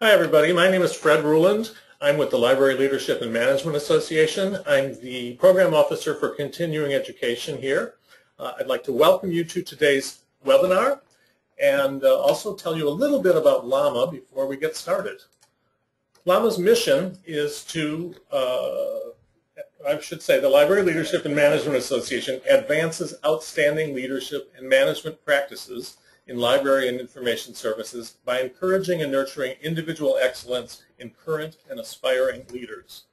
Hi everybody, my name is Fred Ruland. I'm with the Library Leadership and Management Association. I'm the Program Officer for Continuing Education here. I'd like to welcome you to today's webinar and also tell you a little bit about LLAMA before we get started. LLAMA's mission is to, the Library Leadership and Management Association advances outstanding leadership and management practices in library and information services by encouraging and nurturing individual excellence in current and aspiring leaders.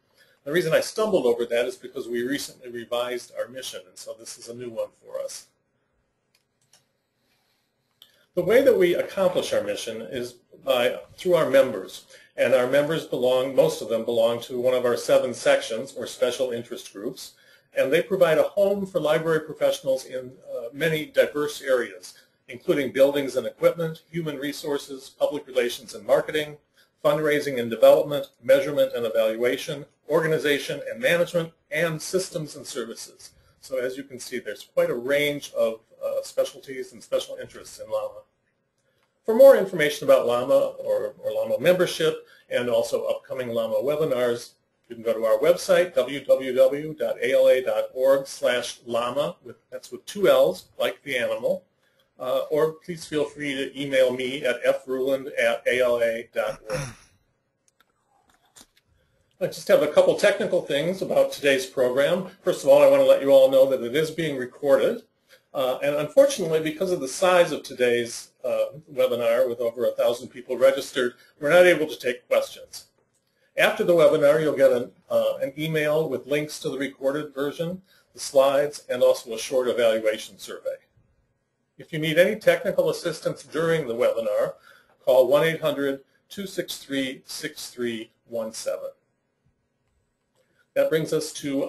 The reason I stumbled over that is because we recently revised our mission, and so this is a new one for us. The way that we accomplish our mission is through our members, and our members most of them belong to one of our 7 sections or special interest groups, and they provide a home for library professionals in many diverse areas, including buildings and equipment, human resources, public relations and marketing, fundraising and development, measurement and evaluation, organization and management, and systems and services. So as you can see, there's quite a range of specialties and special interests in LLAMA. For more information about LLAMA or LLAMA membership and also upcoming LLAMA webinars, you can go to our website, www.ala.org/LLAMA, that's with 2 L's, like the animal. Or please feel free to email me at fruland@ala.org. I just have a couple technical things about today's program. First of all, I want to let you all know that it is being recorded. And unfortunately, because of the size of today's webinar with over 1,000 people registered, we're not able to take questions. After the webinar, you'll get an email with links to the recorded version, the slides, and also a short evaluation survey. If you need any technical assistance during the webinar, call 1-800-263-6317. That brings us to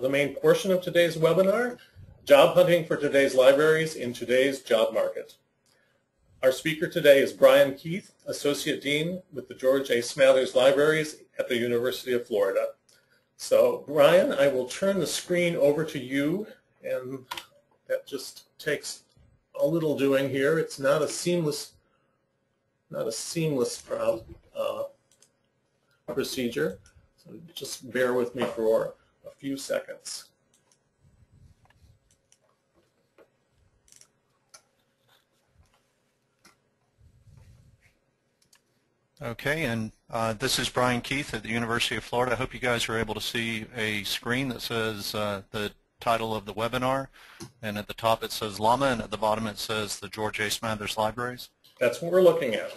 the main portion of today's webinar, Job Hunting for Today's Libraries in Today's Job Market. Our speaker today is Brian Keith, Associate Dean with the George A. Smathers Libraries at the University of Florida. So Brian, I will turn the screen over to you, and that just takes a little doing here. It's not a seamless procedure. So just bear with me for a few seconds. Okay, and this is Brian Keith at the University of Florida. I hope you guys are able to see a screen that says the title of the webinar, and at the top it says LLAMA, and at the bottom it says the George A. Smathers Libraries. That's what we're looking at.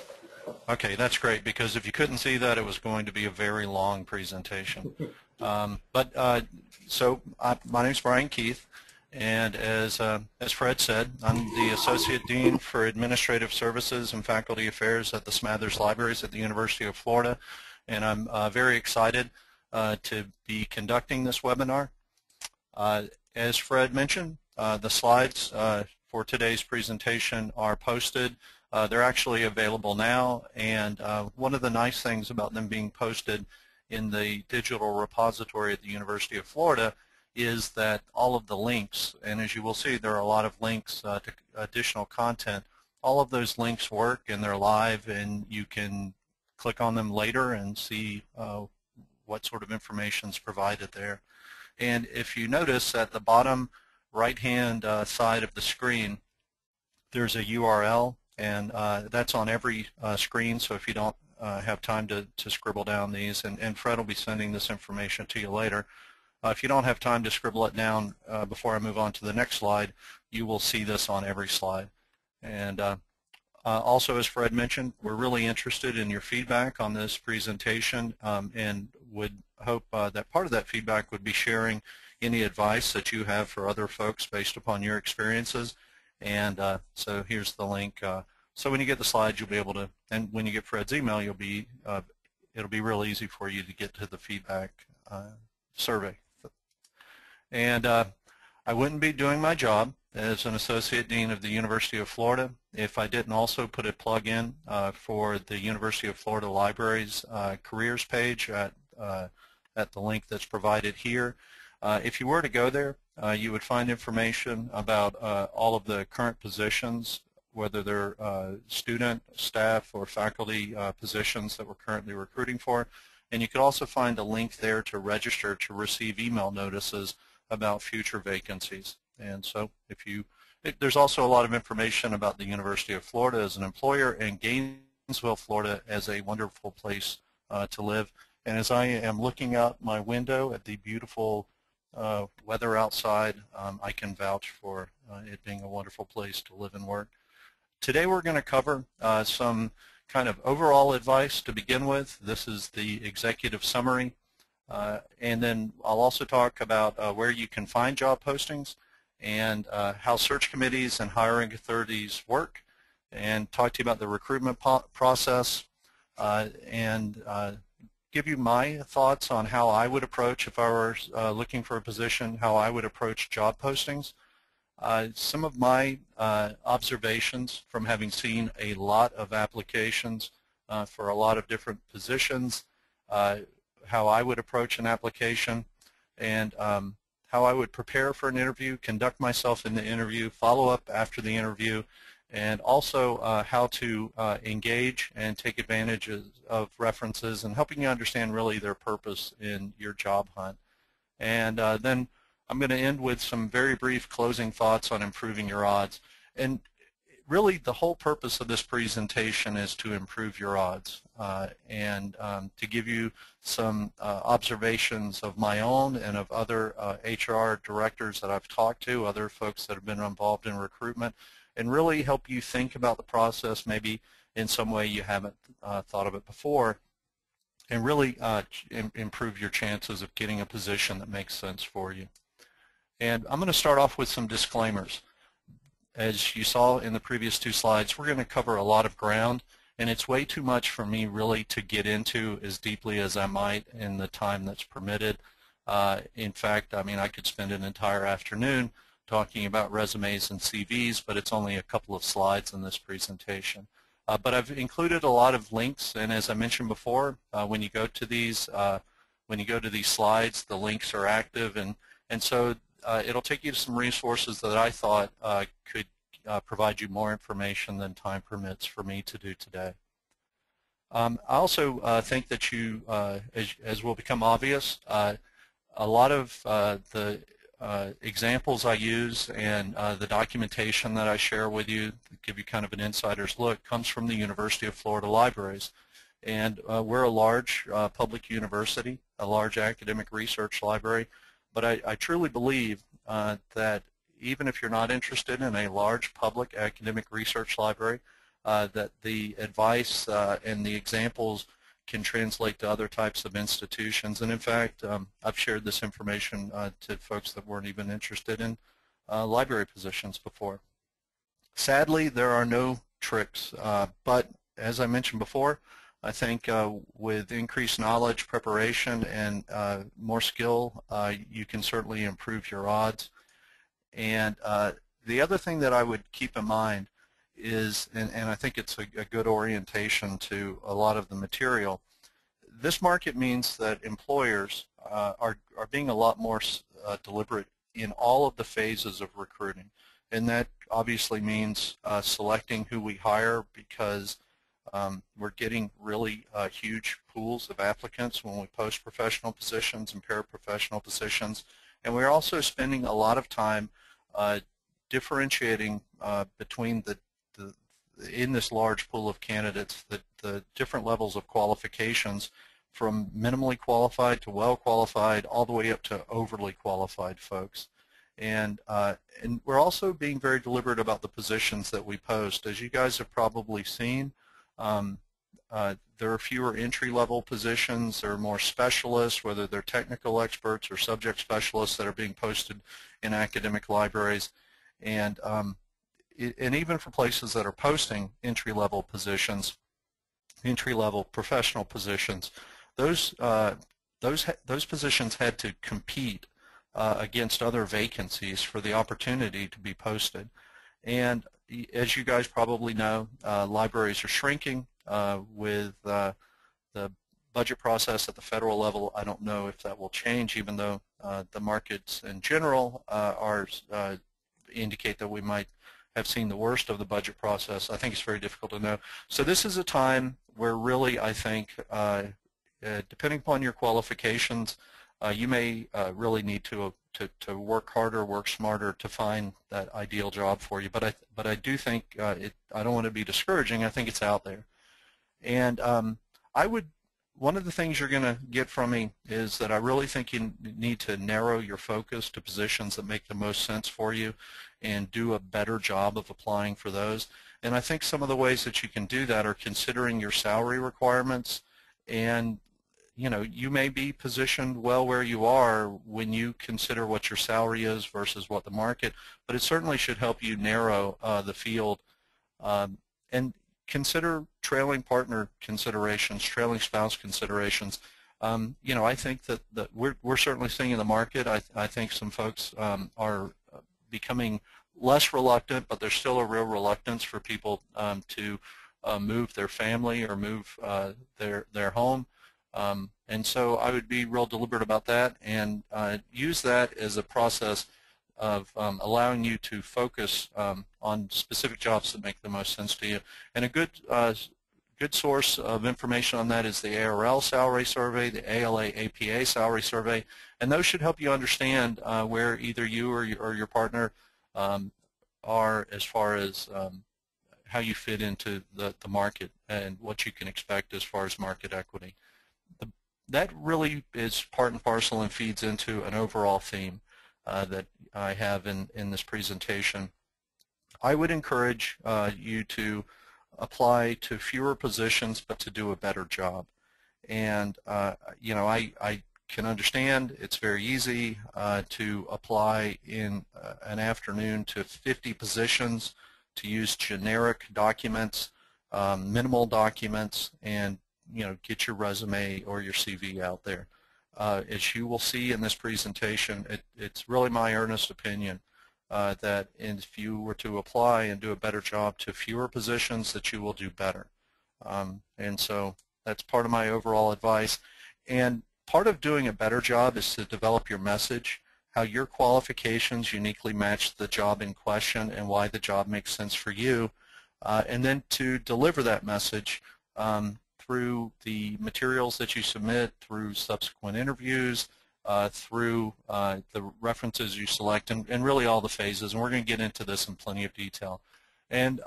Okay, that's great, because if you couldn't see that, it was going to be a very long presentation. My name is Brian Keith, and as Fred said, I'm the Associate Dean for Administrative Services and Faculty Affairs at the Smathers Libraries at the University of Florida, and I'm very excited to be conducting this webinar. As Fred mentioned, the slides for today's presentation are posted. They're actually available now, and one of the nice things about them being posted in the digital repository at the University of Florida is that all of the links, and as you will see, there are a lot of links to additional content. All of those links work, and they're live, and you can click on them later and see what sort of information is provided there. And if you notice at the bottom right-hand side of the screen, there's a URL, and that's on every screen, so if you don't have time to scribble down these, and Fred will be sending this information to you later. If you don't have time to scribble it down before I move on to the next slide, you will see this on every slide. And also, as Fred mentioned, we're really interested in your feedback on this presentation, and would hope that part of that feedback would be sharing any advice that you have for other folks based upon your experiences. And so here's the link. So when you get the slides, you'll be able to, and when you get Fred's email, it'll be real easy for you to get to the feedback survey. And I wouldn't be doing my job as an Associate Dean of the University of Florida if I didn't also put a plug in for the University of Florida Libraries careers page at the link that's provided here. If you were to go there, you would find information about all of the current positions whether they're student, staff, or faculty positions that we're currently recruiting for. And you could also find a link there to register to receive email notices about future vacancies. And so there's also a lot of information about the University of Florida as an employer and Gainesville, Florida as a wonderful place to live. And as I am looking out my window at the beautiful weather outside, I can vouch for it being a wonderful place to live and work. Today we're going to cover some kind of overall advice to begin with. This is the executive summary. And then I'll also talk about where you can find job postings and how search committees and hiring authorities work, and talk to you about the recruitment process, and give you my thoughts on how I would approach, if I were looking for a position, how I would approach job postings. Some of my observations from having seen a lot of applications for a lot of different positions, how I would approach an application, and how I would prepare for an interview, conduct myself in the interview, follow up after the interview, and also how to engage and take advantage of references and helping you understand really their purpose in your job hunt. And then I'm going to end with some very brief closing thoughts on improving your odds. And really the whole purpose of this presentation is to improve your odds and to give you some observations of my own and of other HR directors that I've talked to, other folks that have been involved in recruitment, and really help you think about the process maybe in some way you haven't thought of it before, and really improve your chances of getting a position that makes sense for you. And I'm going to start off with some disclaimers. As you saw in the previous two slides, we're going to cover a lot of ground, and it's way too much for me really to get into as deeply as I might in the time that's permitted. In fact, I mean, I could spend an entire afternoon talking about resumes and CVs, but it's only a couple of slides in this presentation. But I've included a lot of links, and as I mentioned before, when you go to these slides, the links are active, and so it'll take you to some resources that I thought could provide you more information than time permits for me to do today. I also think that you, as will become obvious, a lot of the examples I use and the documentation that I share with you to give you kind of an insider's look comes from the University of Florida libraries. And we're a large public university, a large academic research library, but I truly believe that even if you're not interested in a large public academic research library, that the advice and the examples can translate to other types of institutions. And in fact, I've shared this information to folks that weren't even interested in library positions before. Sadly, there are no tricks, but as I mentioned before, I think with increased knowledge, preparation, and more skill, you can certainly improve your odds. And the other thing that I would keep in mind is, and I think it's a good orientation to a lot of the material, this market means that employers are being a lot more deliberate in all of the phases of recruiting. And that obviously means selecting who we hire, because we're getting really huge pools of applicants when we post professional positions and paraprofessional positions. And we're also spending a lot of time differentiating between in this large pool of candidates the different levels of qualifications, from minimally qualified to well qualified all the way up to overly qualified folks. And we're also being very deliberate about the positions that we post. As you guys have probably seen, there are fewer entry-level positions. There are more specialists, whether they're technical experts or subject specialists, that are being posted in academic libraries. And even for places that are posting entry-level positions, entry-level professional positions, those positions had to compete against other vacancies for the opportunity to be posted. And as you guys probably know, libraries are shrinking with the budget process at the federal level. I don't know if that will change, even though the markets in general indicate that we might have seen the worst of the budget process, I think it's very difficult to know. So this is a time where really I think, depending upon your qualifications, you may really need to work harder, work smarter to find that ideal job for you. But I do think I don't want to be discouraging. I think it's out there. And one of the things you're going to get from me is that I really think you need to narrow your focus to positions that make the most sense for you and do a better job of applying for those. And I think some of the ways that you can do that are considering your salary requirements. And you may be positioned well where you are when you consider what your salary is versus what the market, but it certainly should help you narrow the field. And consider trailing partner considerations, trailing spouse considerations. I think that we're certainly seeing in the market, I think some folks are becoming less reluctant, but there's still a real reluctance for people to move their family or move their home. And so I would be real deliberate about that and use that as a process of allowing you to focus on specific jobs that make the most sense to you. And a good source of information on that is the ARL salary survey, the ALA APA salary survey, and those should help you understand where either you or your partner are as far as how you fit into the market and what you can expect as far as market equity. That really is part and parcel and feeds into an overall theme that I have in this presentation. I would encourage you to apply to fewer positions but to do a better job. And I can understand it's very easy to apply in an afternoon to 50 positions, to use generic documents, minimal documents, and get your resume or your CV out there. As you will see in this presentation, it's really my earnest opinion that if you were to apply and do a better job to fewer positions, that you will do better. And so that's part of my overall advice. And part of doing a better job is to develop your message, how your qualifications uniquely match the job in question and why the job makes sense for you, and then to deliver that message through the materials that you submit, through subsequent interviews, through the references you select, and really all the phases. And we're going to get into this in plenty of detail. And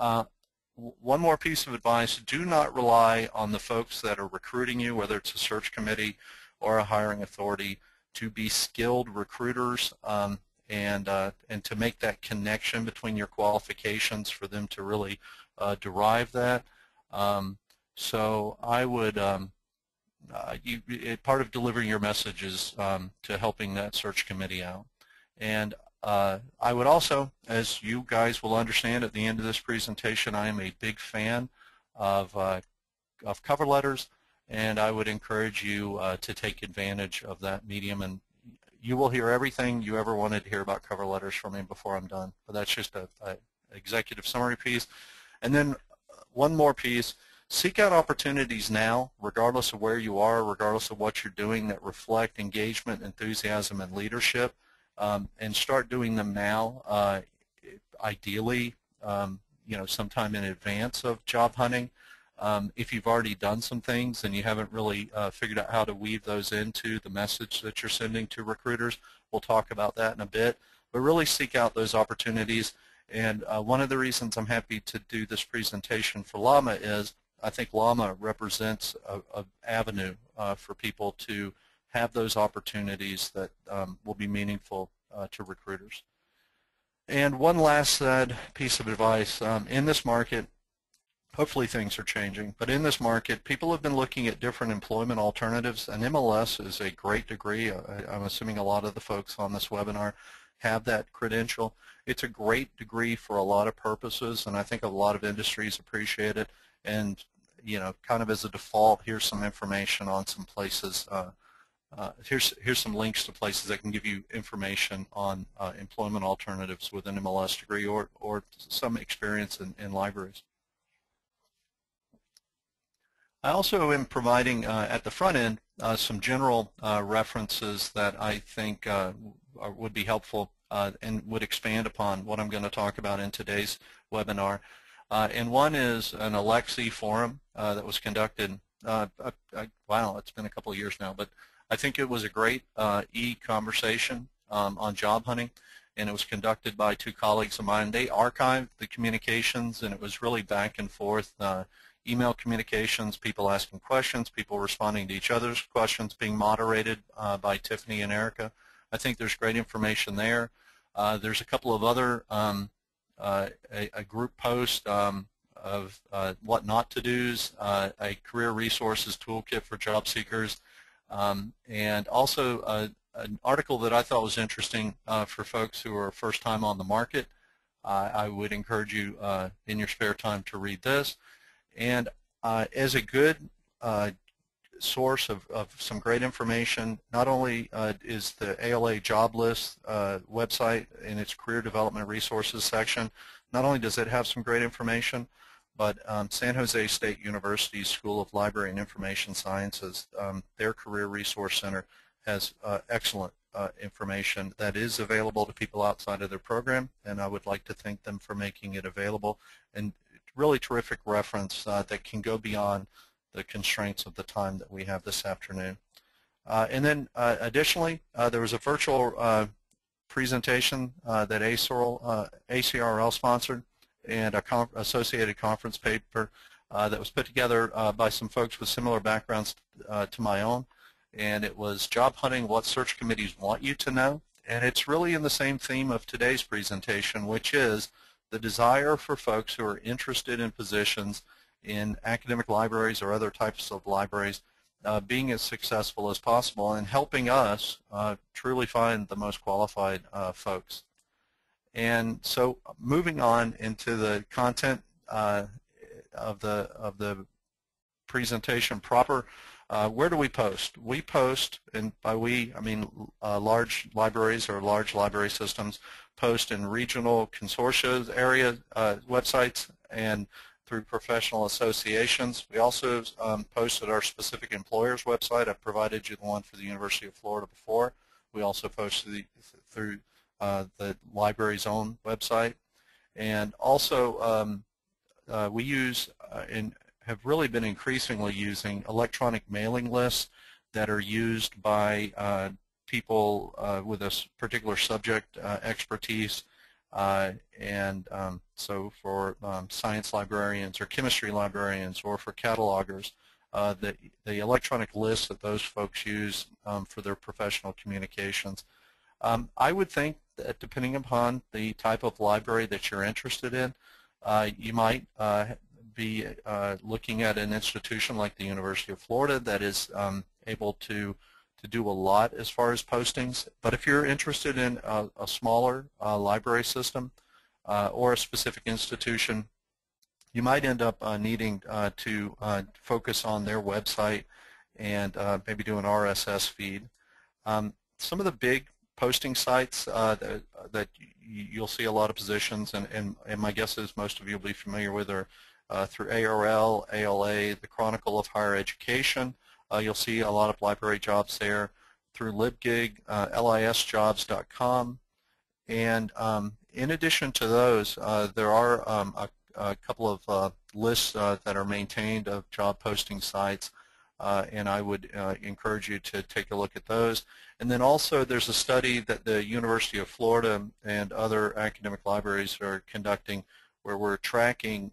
one more piece of advice, do not rely on the folks that are recruiting you, whether it's a search committee or a hiring authority, to be skilled recruiters and to make that connection between your qualifications for them to really derive that. So I would, part of delivering your message is to helping that search committee out. And I would also, as you guys will understand at the end of this presentation, I am a big fan of cover letters, and I would encourage you to take advantage of that medium. And you will hear everything you ever wanted to hear about cover letters from me before I'm done. But that's just an executive summary piece. And then one more piece. Seek out opportunities now, regardless of where you are, regardless of what you're doing, that reflect engagement, enthusiasm, and leadership, and start doing them now, ideally, sometime in advance of job hunting. If you've already done some things and you haven't really figured out how to weave those into the message that you're sending to recruiters, we'll talk about that in a bit. But really seek out those opportunities. And one of the reasons I'm happy to do this presentation for LAMA is I think LAMA represents an avenue for people to have those opportunities that will be meaningful to recruiters. And one last piece of advice, in this market, hopefully things are changing, but in this market, people have been looking at different employment alternatives, and MLS is a great degree. I'm assuming a lot of the folks on this webinar have that credential. It's a great degree for a lot of purposes, and I think a lot of industries appreciate it. And kind of as a default, here's some information on some places. Here's some links to places that can give you information on employment alternatives with an MLS degree or some experience in libraries. I also am providing at the front end some general references that I think would be helpful and would expand upon what I'm going to talk about in today's webinar. And one is an Alexi forum that was conducted, wow, it's been a couple of years now, but I think it was a great e-conversation on job hunting, and it was conducted by two colleagues of mine. They archived the communications, and it was really back and forth, email communications, people asking questions, people responding to each other's questions, being moderated by Tiffany and Erica. I think there's great information there. There's a couple of other, a group post of what not to do's, a career resources toolkit for job seekers, and also an article that I thought was interesting for folks who are first time on the market. I would encourage you in your spare time to read this. And as a good source of some great information, not only is the ALA job list website in its career development resources section, not only does it have some great information, but San Jose State University's School of Library and Information Sciences, their Career Resource Center has excellent information that is available to people outside of their program, and I would like to thank them for making it available, and really terrific reference that can go beyond the constraints of the time that we have this afternoon. And then additionally, there was a virtual presentation that ACRL sponsored, and a associated conference paper that was put together by some folks with similar backgrounds to my own. And it was Job Hunting, What Search Committees Want You to Know. And it's really in the same theme of today's presentation, which is the desire for folks who are interested in positions in academic libraries or other types of libraries being as successful as possible and helping us truly find the most qualified folks. And so moving on into the content of the presentation proper, where do we post? We post, and by we I mean large libraries or large library systems post in regional consortia area websites and through professional associations. We also post at our specific employer's website. I've provided you the one for the University of Florida before. We also post through the library's own website. And also we use and have really been increasingly using electronic mailing lists that are used by people with a particular subject expertise, and so for science librarians or chemistry librarians or for catalogers, the electronic lists that those folks use for their professional communications. I would think that depending upon the type of library that you're interested in, you might be looking at an institution like the University of Florida that is able to do a lot as far as postings. But if you're interested in a smaller library system or a specific institution, you might end up needing to focus on their website and maybe do an RSS feed. Some of the big posting sites that you'll see a lot of positions, and my guess is most of you will be familiar with, are through ARL, ALA, the Chronicle of Higher Education. You'll see a lot of library jobs there, through LibGig, lisjobs.com. And in addition to those, there are a couple of lists that are maintained of job posting sites, and I would encourage you to take a look at those. And then also there's a study that the University of Florida and other academic libraries are conducting where we're tracking,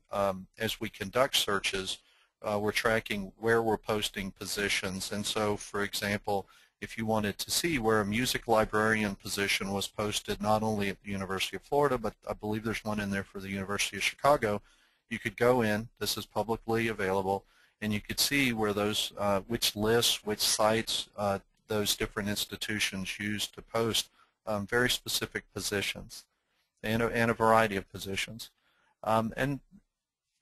as we conduct searches, we're tracking where we're posting positions. And so, for example, if you wanted to see where a music librarian position was posted not only at the University of Florida, but I believe there's one in there for the University of Chicago, you could go in, this is publicly available, and you could see where those, which lists, which sites those different institutions use to post very specific positions and a variety of positions. And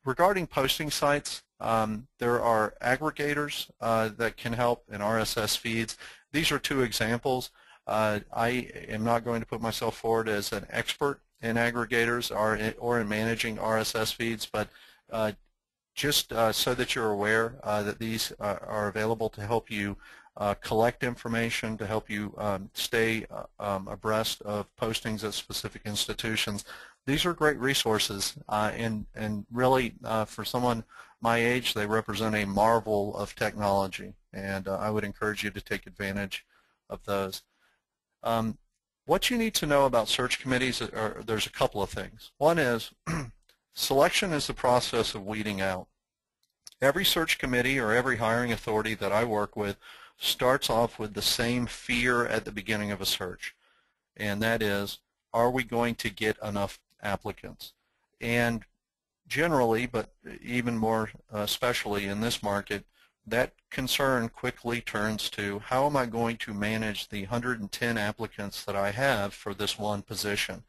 regarding posting sites, there are aggregators that can help in RSS feeds. These are two examples. I am not going to put myself forward as an expert in aggregators or in managing RSS feeds, but just so that you're aware that these are available to help you collect information to help you stay abreast of postings at specific institutions. These are great resources, and really for someone my age, they represent a marvel of technology, and I would encourage you to take advantage of those. What you need to know about search committees, there's a couple of things. One is selection is the process of weeding out. Every search committee or every hiring authority that I work with starts off with the same fear at the beginning of a search, and that is, are we going to get enough applicants? And generally, but even more especially in this market, that concern quickly turns to, how am I going to manage the 110 applicants that I have for this one position?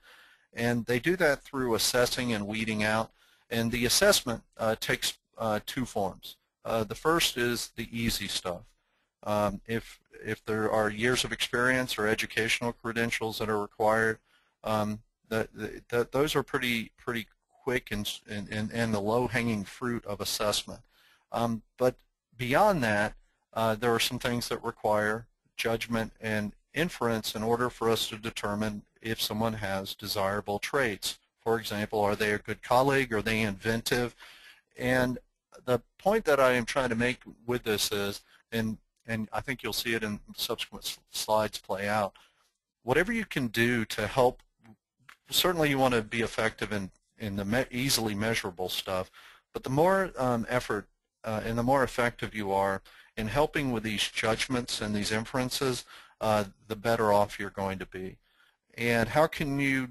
And they do that through assessing and weeding out. And the assessment takes two forms. The first is the easy stuff. If there are years of experience or educational credentials that are required, those are pretty quick and the low-hanging fruit of assessment. But beyond that, there are some things that require judgment and inference in order for us to determine if someone has desirable traits. For example, are they a good colleague? Are they inventive? And the point that I am trying to make with this is, and I think you'll see it in subsequent slides play out, whatever you can do to help, certainly you want to be effective in the easily measurable stuff, but the more effort and the more effective you are in helping with these judgments and these inferences, the better off you're going to be. And how can you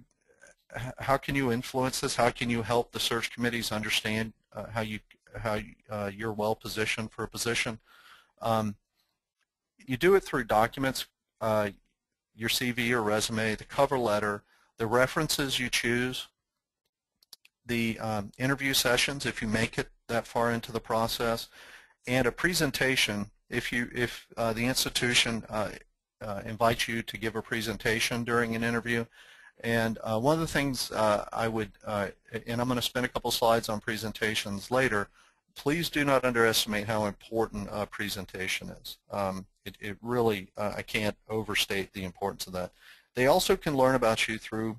influence this? How can you help the search committees understand how you're well positioned for a position? You do it through documents, your CV or resume, the cover letter, the references you choose, the interview sessions if you make it that far into the process, and a presentation if the institution invites you to give a presentation during an interview. And one of the things I would, and I'm going to spend a couple slides on presentations later, please do not underestimate how important a presentation is. It really, I can't overstate the importance of that. They also can learn about you through,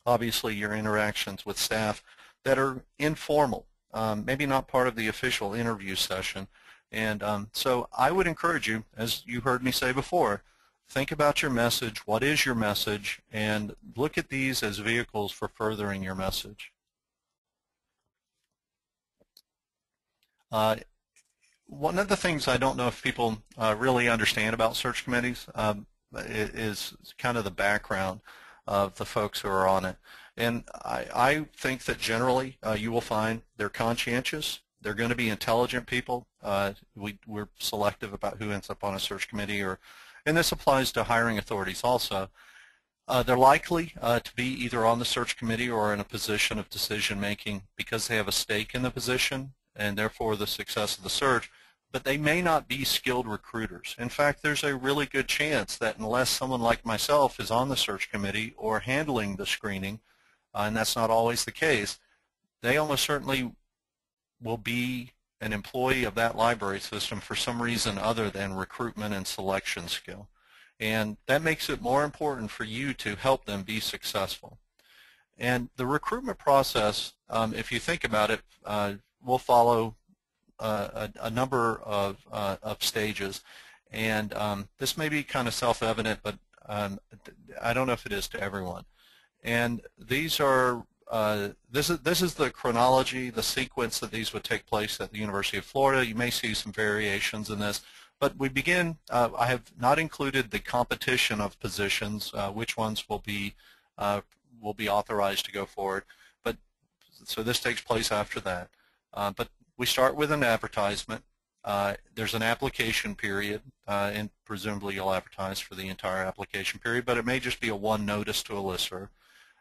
obviously, your interactions with staff that are informal, maybe not part of the official interview session. And so I would encourage you, as you heard me say before, think about your message, what is your message, and look at these as vehicles for furthering your message. One of the things I don't know if people really understand about search committees is kind of the background of the folks who are on it. And I think that generally you will find they're conscientious, they're going to be intelligent people. We're selective about who ends up on a search committee, and this applies to hiring authorities also. They're likely to be either on the search committee or in a position of decision making because they have a stake in the position and therefore the success of the search, but they may not be skilled recruiters. In fact, there's a really good chance that unless someone like myself is on the search committee or handling the screening, and that's not always the case, they almost certainly will be an employee of that library system for some reason other than recruitment and selection skill. And that makes it more important for you to help them be successful. And the recruitment process, if you think about it, will follow a number of stages. And this may be kind of self-evident, but I don't know if it is to everyone. And these are this is the chronology, the sequence that these would take place at the University of Florida. You may see some variations in this, but we begin. I have not included the competition of positions, which ones will be authorized to go forward. But so this takes place after that. But we start with an advertisement. There's an application period, and presumably you'll advertise for the entire application period, but it may just be a one notice to a listserv.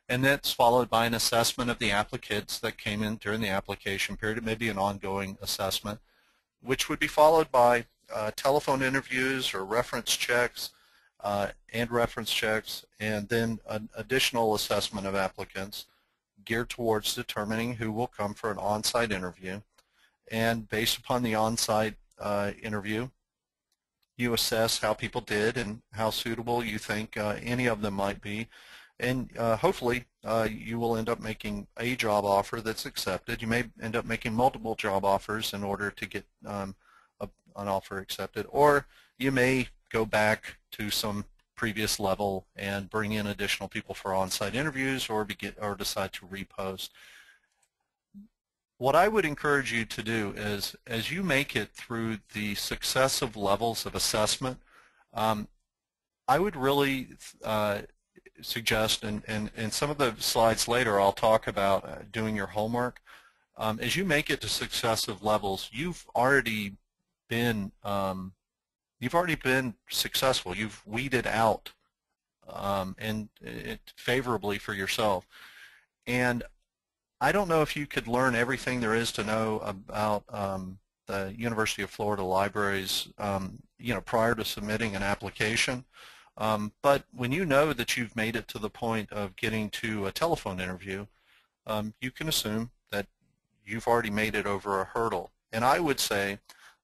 And that's followed by an assessment of the applicants that came in during the application period. It may be an ongoing assessment, which would be followed by telephone interviews or reference checks, and then an additional assessment of applicants geared towards determining who will come for an on-site interview. And based upon the on-site interview, you assess how people did and how suitable you think any of them might be. And hopefully you will end up making a job offer that's accepted. You may end up making multiple job offers in order to get an offer accepted, or you may go back to some previous level and bring in additional people for on-site interviews, or decide to repost. What I would encourage you to do is, as you make it through the successive levels of assessment, I would really suggest, and some of the slides later I'll talk about doing your homework. As you make it to successive levels, you've already been successful. You've weeded out favorably for yourself. And I don't know if you could learn everything there is to know about the University of Florida Libraries, prior to submitting an application. But when you know that you've made it to the point of getting to a telephone interview, you can assume that you've already made it over a hurdle. And I would say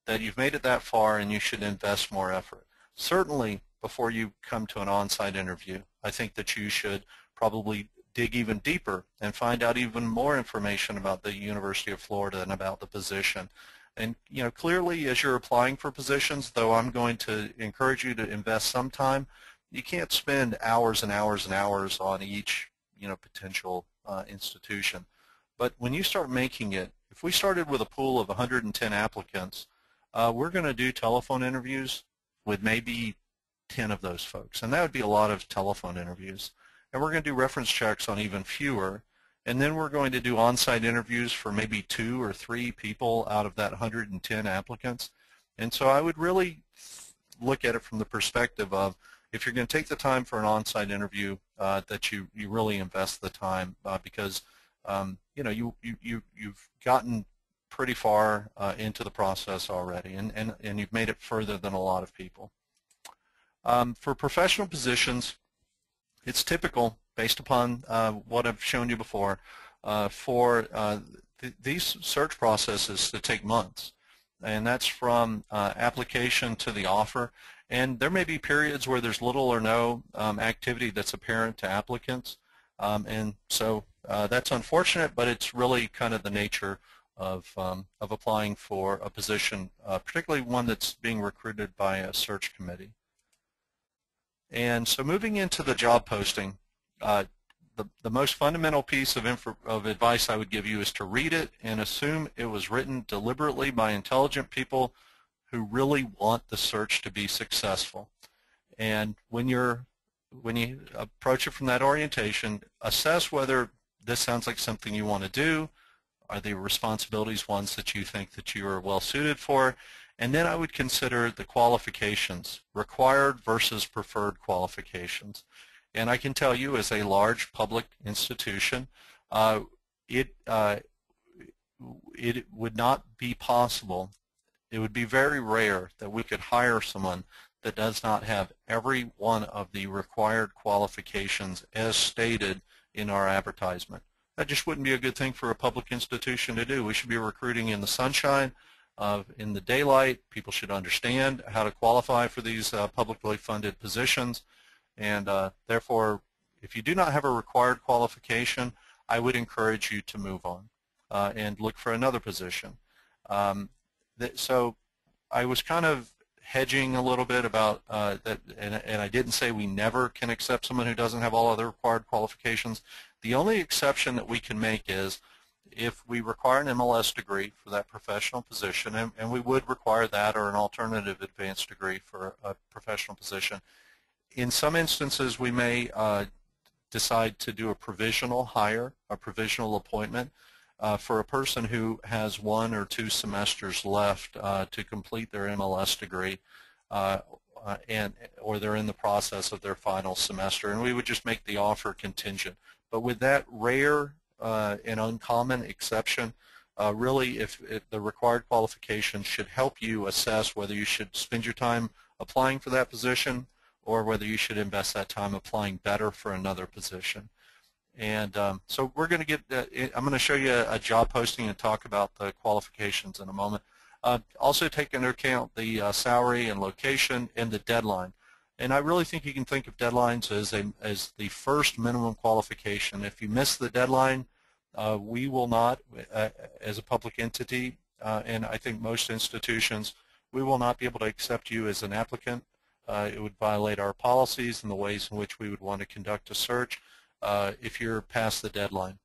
that you've made it that far and you should invest more effort. Certainly before you come to an on-site interview, I think that you should probably dig even deeper and find out even more information about the University of Florida and about the position. And clearly, as you're applying for positions, though I'm going to encourage you to invest some time, you can't spend hours and hours and hours on each potential institution. But when you start making it, if we started with a pool of 110 applicants, we're going to do telephone interviews with maybe 10 of those folks, and that would be a lot of telephone interviews. And we're going to do reference checks on even fewer, and then we're going to do on-site interviews for maybe 2 or 3 people out of that 110 applicants. And so I would really look at it from the perspective of, if you're going to take the time for an on-site interview, that you really invest the time, because you've gotten pretty far into the process already, and you've made it further than a lot of people. For professional positions, it's typical, based upon what I've shown you before, for these search processes to take months. And that's from application to the offer. And there may be periods where there's little or no activity that's apparent to applicants. And so that's unfortunate, but it's really kind of the nature of applying for a position, particularly one that's being recruited by a search committee. And so moving into the job posting, the most fundamental piece of advice I would give you is to read it and assume it was written deliberately by intelligent people who really want the search to be successful. And when you approach it from that orientation, assess whether this sounds like something you want to do. Are the responsibilities ones that you think that you are well suited for? And then I would consider the qualifications, required versus preferred qualifications. And I can tell you, as a large public institution, it would not be possible, it would be very rare that we could hire someone that does not have every one of the required qualifications as stated in our advertisement. That just wouldn't be a good thing for a public institution to do. We should be recruiting in the sunshine, in the daylight. People should understand how to qualify for these publicly funded positions, and therefore, if you do not have a required qualification, I would encourage you to move on and look for another position. So I was kind of hedging a little bit about that, and I didn't say we never can accept someone who doesn't have all other required qualifications. The only exception that we can make is if we require an MLS degree for that professional position, and we would require that or an alternative advanced degree for a professional position. In some instances, we may decide to do a provisional hire, a provisional appointment for a person who has 1 or 2 semesters left to complete their MLS degree, or they're in the process of their final semester, and we would just make the offer contingent. But with that rare and uncommon exception, really, if the required qualifications should help you assess whether you should spend your time applying for that position or whether you should invest that time applying better for another position. And so we're going to get, I'm going to show you a job posting and talk about the qualifications in a moment. Also take into account the salary and location and the deadline. And I really think you can think of deadlines as the first minimum qualification. If you miss the deadline, we will not, as a public entity, and I think most institutions, we will not be able to accept you as an applicant. It would violate our policies and the ways in which we would want to conduct a search if you're past the deadline.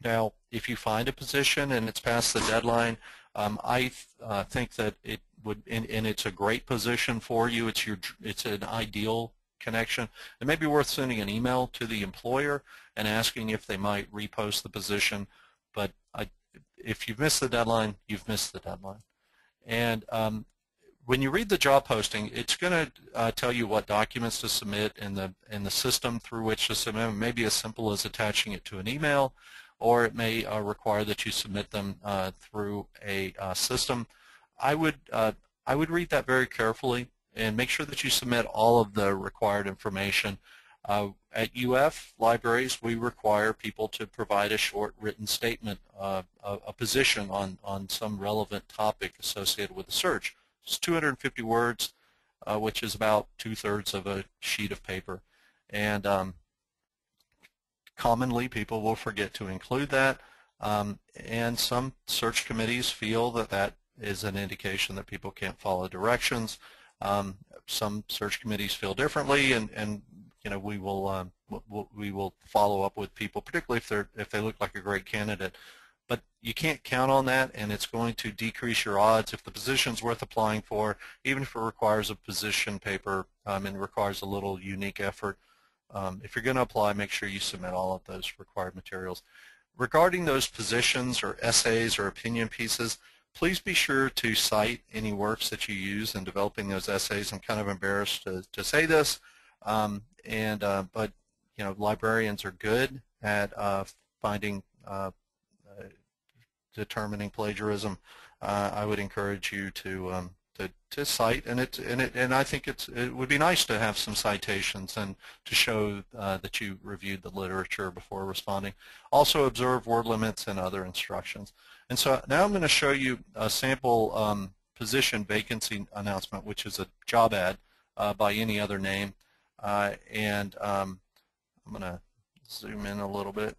Now, if you find a position and it's past the deadline, I think that it would, and it's a great position for you. It's an ideal connection. It may be worth sending an email to the employer and asking if they might repost the position. But if you've missed the deadline, you've missed the deadline. And when you read the job posting, it's going to tell you what documents to submit in the system through which to submit. It may be as simple as attaching it to an email, or it may require that you submit them through a system. I would read that very carefully and make sure that you submit all of the required information. At UF libraries, we require people to provide a short written statement, a position on some relevant topic associated with the search. It's 250 words, which is about 2/3 of a sheet of paper. And commonly, people will forget to include that, and some search committees feel that that is an indication that people can't follow directions. Some search committees feel differently, and you know, we will follow up with people, particularly if they look like a great candidate. But you can't count on that, and it's going to decrease your odds if the position's worth applying for, even if it requires a position paper and requires a little unique effort. If you're going to apply, make sure you submit all of those required materials. Regarding those positions or essays or opinion pieces, please be sure to cite any works that you use in developing those essays. I'm kind of embarrassed to say this, but you know, librarians are good at finding determining plagiarism. I would encourage you to cite, and I think it would be nice to have some citations and to show that you reviewed the literature before responding. Also observe word limits and other instructions. And so now I'm going to show you a sample position vacancy announcement, which is a job ad by any other name. I'm going to zoom in a little bit.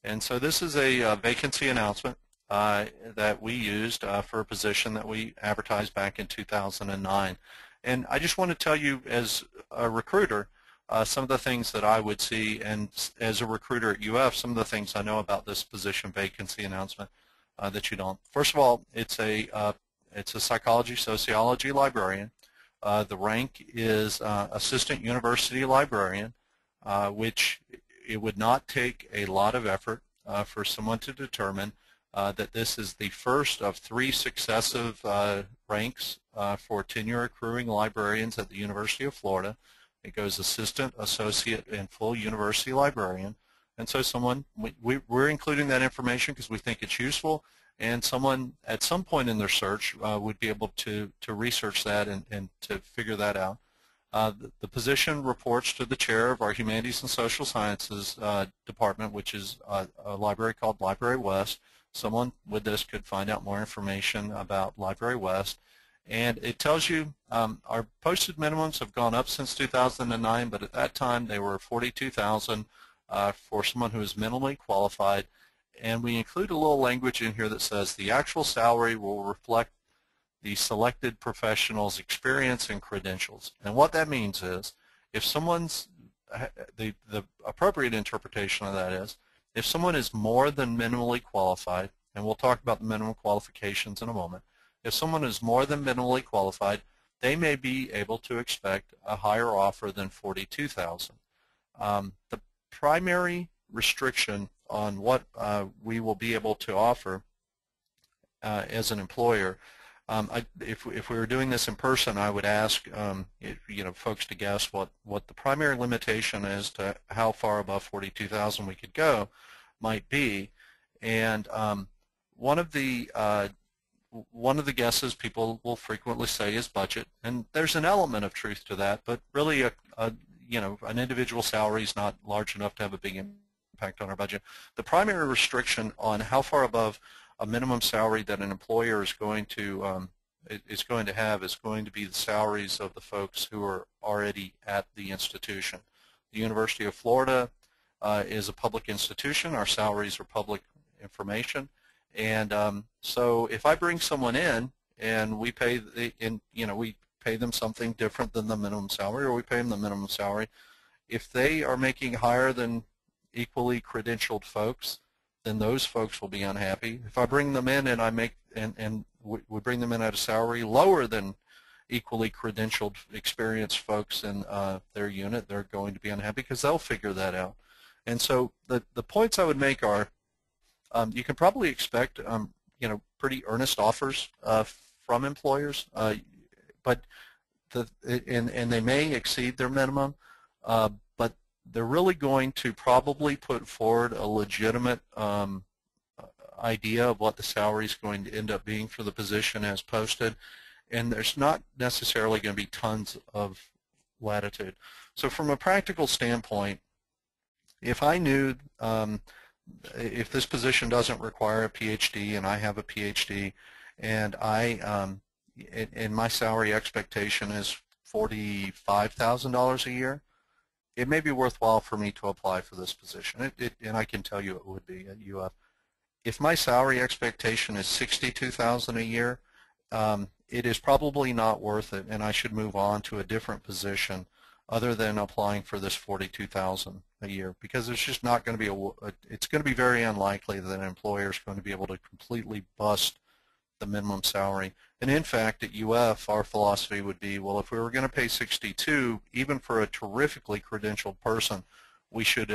And so this is a vacancy announcement that we used for a position that we advertised back in 2009. And I just want to tell you, as a recruiter, some of the things that I would see, and as a recruiter at UF, some of the things I know about this position vacancy announcement that you don't. First of all, it's a psychology sociology librarian. The rank is assistant university librarian, which it would not take a lot of effort for someone to determine that this is the first of 3 successive ranks for tenure accruing librarians at the University of Florida. It goes assistant, associate, and full university librarian. And so we're including that information because we think it's useful, and someone at some point in their search would be able to research that and to figure that out. The position reports to the chair of our Humanities and Social Sciences department, which is a library called Library West. Someone with this could find out more information about Library West. And it tells you our posted minimums have gone up since 2009, but at that time they were $42,000 for someone who is minimally qualified. And we include a little language in here that says the actual salary will reflect the selected professional's experience and credentials. And what that means is, if someone's, the appropriate interpretation of that is, if someone is more than minimally qualified, and we'll talk about the minimum qualifications in a moment, if someone is more than minimally qualified, they may be able to expect a higher offer than $42,000. The primary restriction on what we will be able to offer as an employer, if we were doing this in person, I would ask folks to guess what the primary limitation is to how far above $42,000 we could go might be. And one of the guesses people will frequently say is budget, and there's an element of truth to that, but really an individual salary is not large enough to have a big impact on our budget. The primary restriction on how far above a minimum salary that an employer is going to have is going to be the salaries of the folks who are already at the institution. The University of Florida is a public institution. Our salaries are public information, and so if I bring someone in and we pay we pay them something different than the minimum salary, or we pay them the minimum salary, if they are making higher than equally credentialed folks, then those folks will be unhappy. If I bring them in and I make and we bring them in at a salary lower than equally credentialed, experienced folks in their unit, they're going to be unhappy because they'll figure that out. And so the points I would make are, you can probably expect pretty earnest offers from employers, but they may exceed their minimum, but they're really going to probably put forward a legitimate idea of what the salary is going to end up being for the position as posted, and there's not necessarily going to be tons of latitude. So from a practical standpoint, if I knew if this position doesn't require a PhD and I have a PhD, and and my salary expectation is $45,000 a year, it may be worthwhile for me to apply for this position. And I can tell you it would be at UF. If my salary expectation is $62,000 a year, it is probably not worth it, and I should move on to a different position other than applying for this $42,000 a year, because there's just not going to be it's going to be very unlikely that an employer is going to be able to completely bust the minimum salary. And in fact, at UF, our philosophy would be, well, if we were going to pay 62, even for a terrifically credentialed person, we should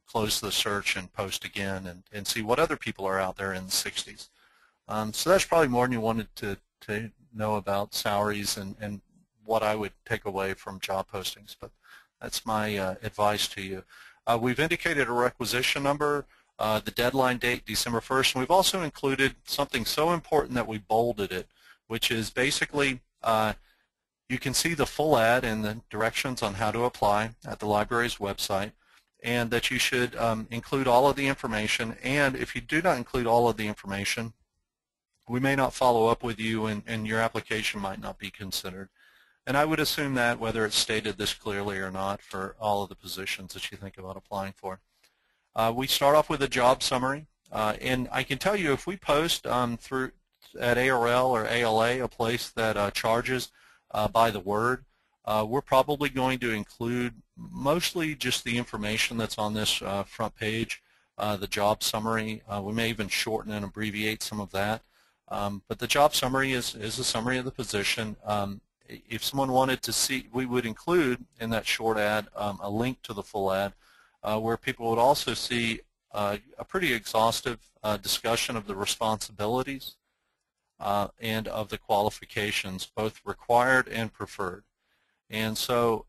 close the search and post again and see what other people are out there in the 60s. So that's probably more than you wanted to know about salaries and what I would take away from job postings, but that's my advice to you. We've indicated a requisition number, the deadline date, December 1st, and we've also included something so important that we bolded it, which is basically you can see the full ad and the directions on how to apply at the library's website, and that you should include all of the information, and if you do not include all of the information, we may not follow up with you and your application might not be considered. And I would assume that whether it's stated this clearly or not for all of the positions that you think about applying for. We start off with a job summary, and I can tell you if we post through at ARL or ALA, a place that charges by the word, we're probably going to include mostly just the information that's on this front page, the job summary. We may even shorten and abbreviate some of that. But the job summary is a summary of the position. If someone wanted to see, we would include in that short ad a link to the full ad where people would also see a pretty exhaustive discussion of the responsibilities and of the qualifications, both required and preferred. And so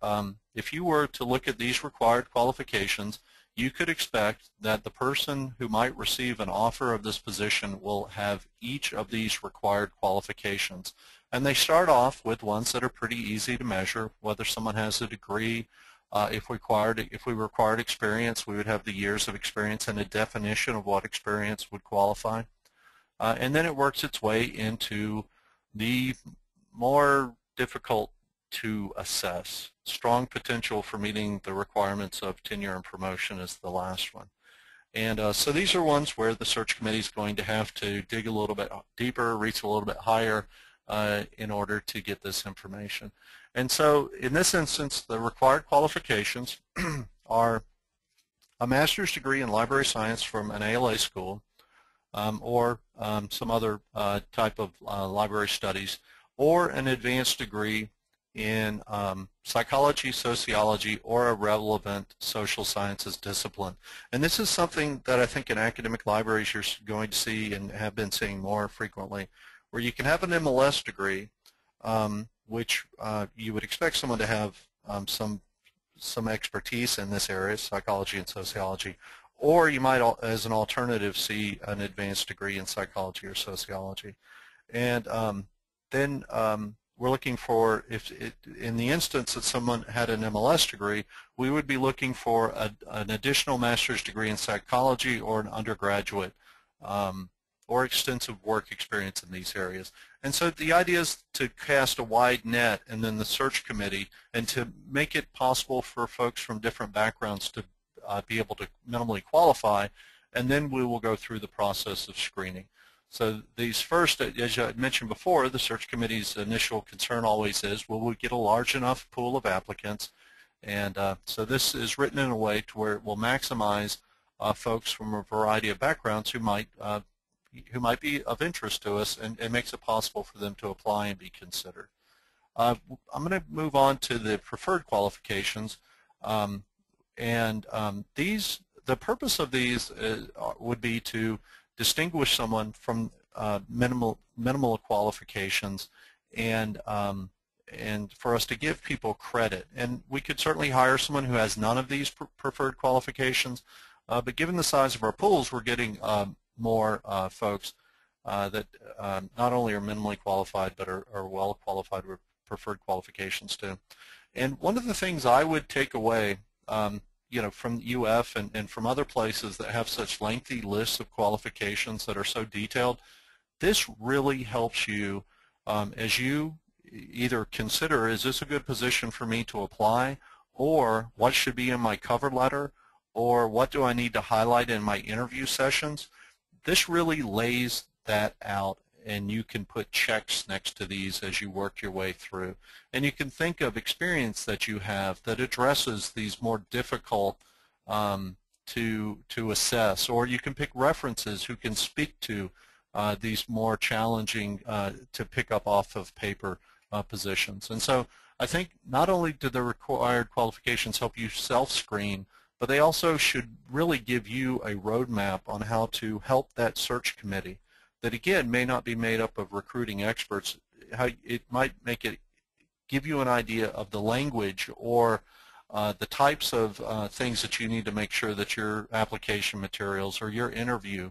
if you were to look at these required qualifications, you could expect that the person who might receive an offer of this position will have each of these required qualifications. And they start off with ones that are pretty easy to measure, whether someone has a degree. If we required experience, we would have the years of experience and a definition of what experience would qualify. And then it works its way into the more difficult to assess. Strong potential for meeting the requirements of tenure and promotion is the last one. And so these are ones where the search committee is going to have to dig a little bit deeper, reach a little bit higher in order to get this information. And so in this instance, the required qualifications are a master's degree in library science from an ALA school or some other type of library studies, or an advanced degree in psychology, sociology, or a relevant social sciences discipline. And this is something that I think in academic libraries you're going to see and have been seeing more frequently, where you can have an MLS degree, which you would expect someone to have some expertise in this area, psychology and sociology, or you might, as an alternative, see an advanced degree in psychology or sociology. And then we're looking for, in the instance that someone had an MLS degree, we would be looking for an additional master's degree in psychology or an undergraduate or extensive work experience in these areas. And so the idea is to cast a wide net, and then the search committee, and to make it possible for folks from different backgrounds to be able to minimally qualify, and then we will go through the process of screening. So these first, as I mentioned before, the search committee's initial concern always is, will we get a large enough pool of applicants? And so this is written in a way to where it will maximize folks from a variety of backgrounds who might be of interest to us, and it makes it possible for them to apply and be considered. I'm going to move on to the preferred qualifications, the purpose of these would be to distinguish someone from minimal qualifications, and for us to give people credit. And we could certainly hire someone who has none of these preferred qualifications, but given the size of our pools, we're getting more folks that not only are minimally qualified but are well qualified with preferred qualifications too. And one of the things I would take away from UF and from other places that have such lengthy lists of qualifications that are so detailed, this really helps you as you either consider, is this a good position for me to apply, or what should be in my cover letter, or what do I need to highlight in my interview sessions. This really lays that out, and you can put checks next to these as you work your way through. And you can think of experience that you have that addresses these more difficult to assess, or you can pick references who can speak to these more challenging to pick up off of paper positions. And so I think not only do the required qualifications help you self-screen, but they also should really give you a roadmap on how to help that search committee that, again, may not be made up of recruiting experts. How it might give you an idea of the language or the types of things that you need to make sure that your application materials or your interview,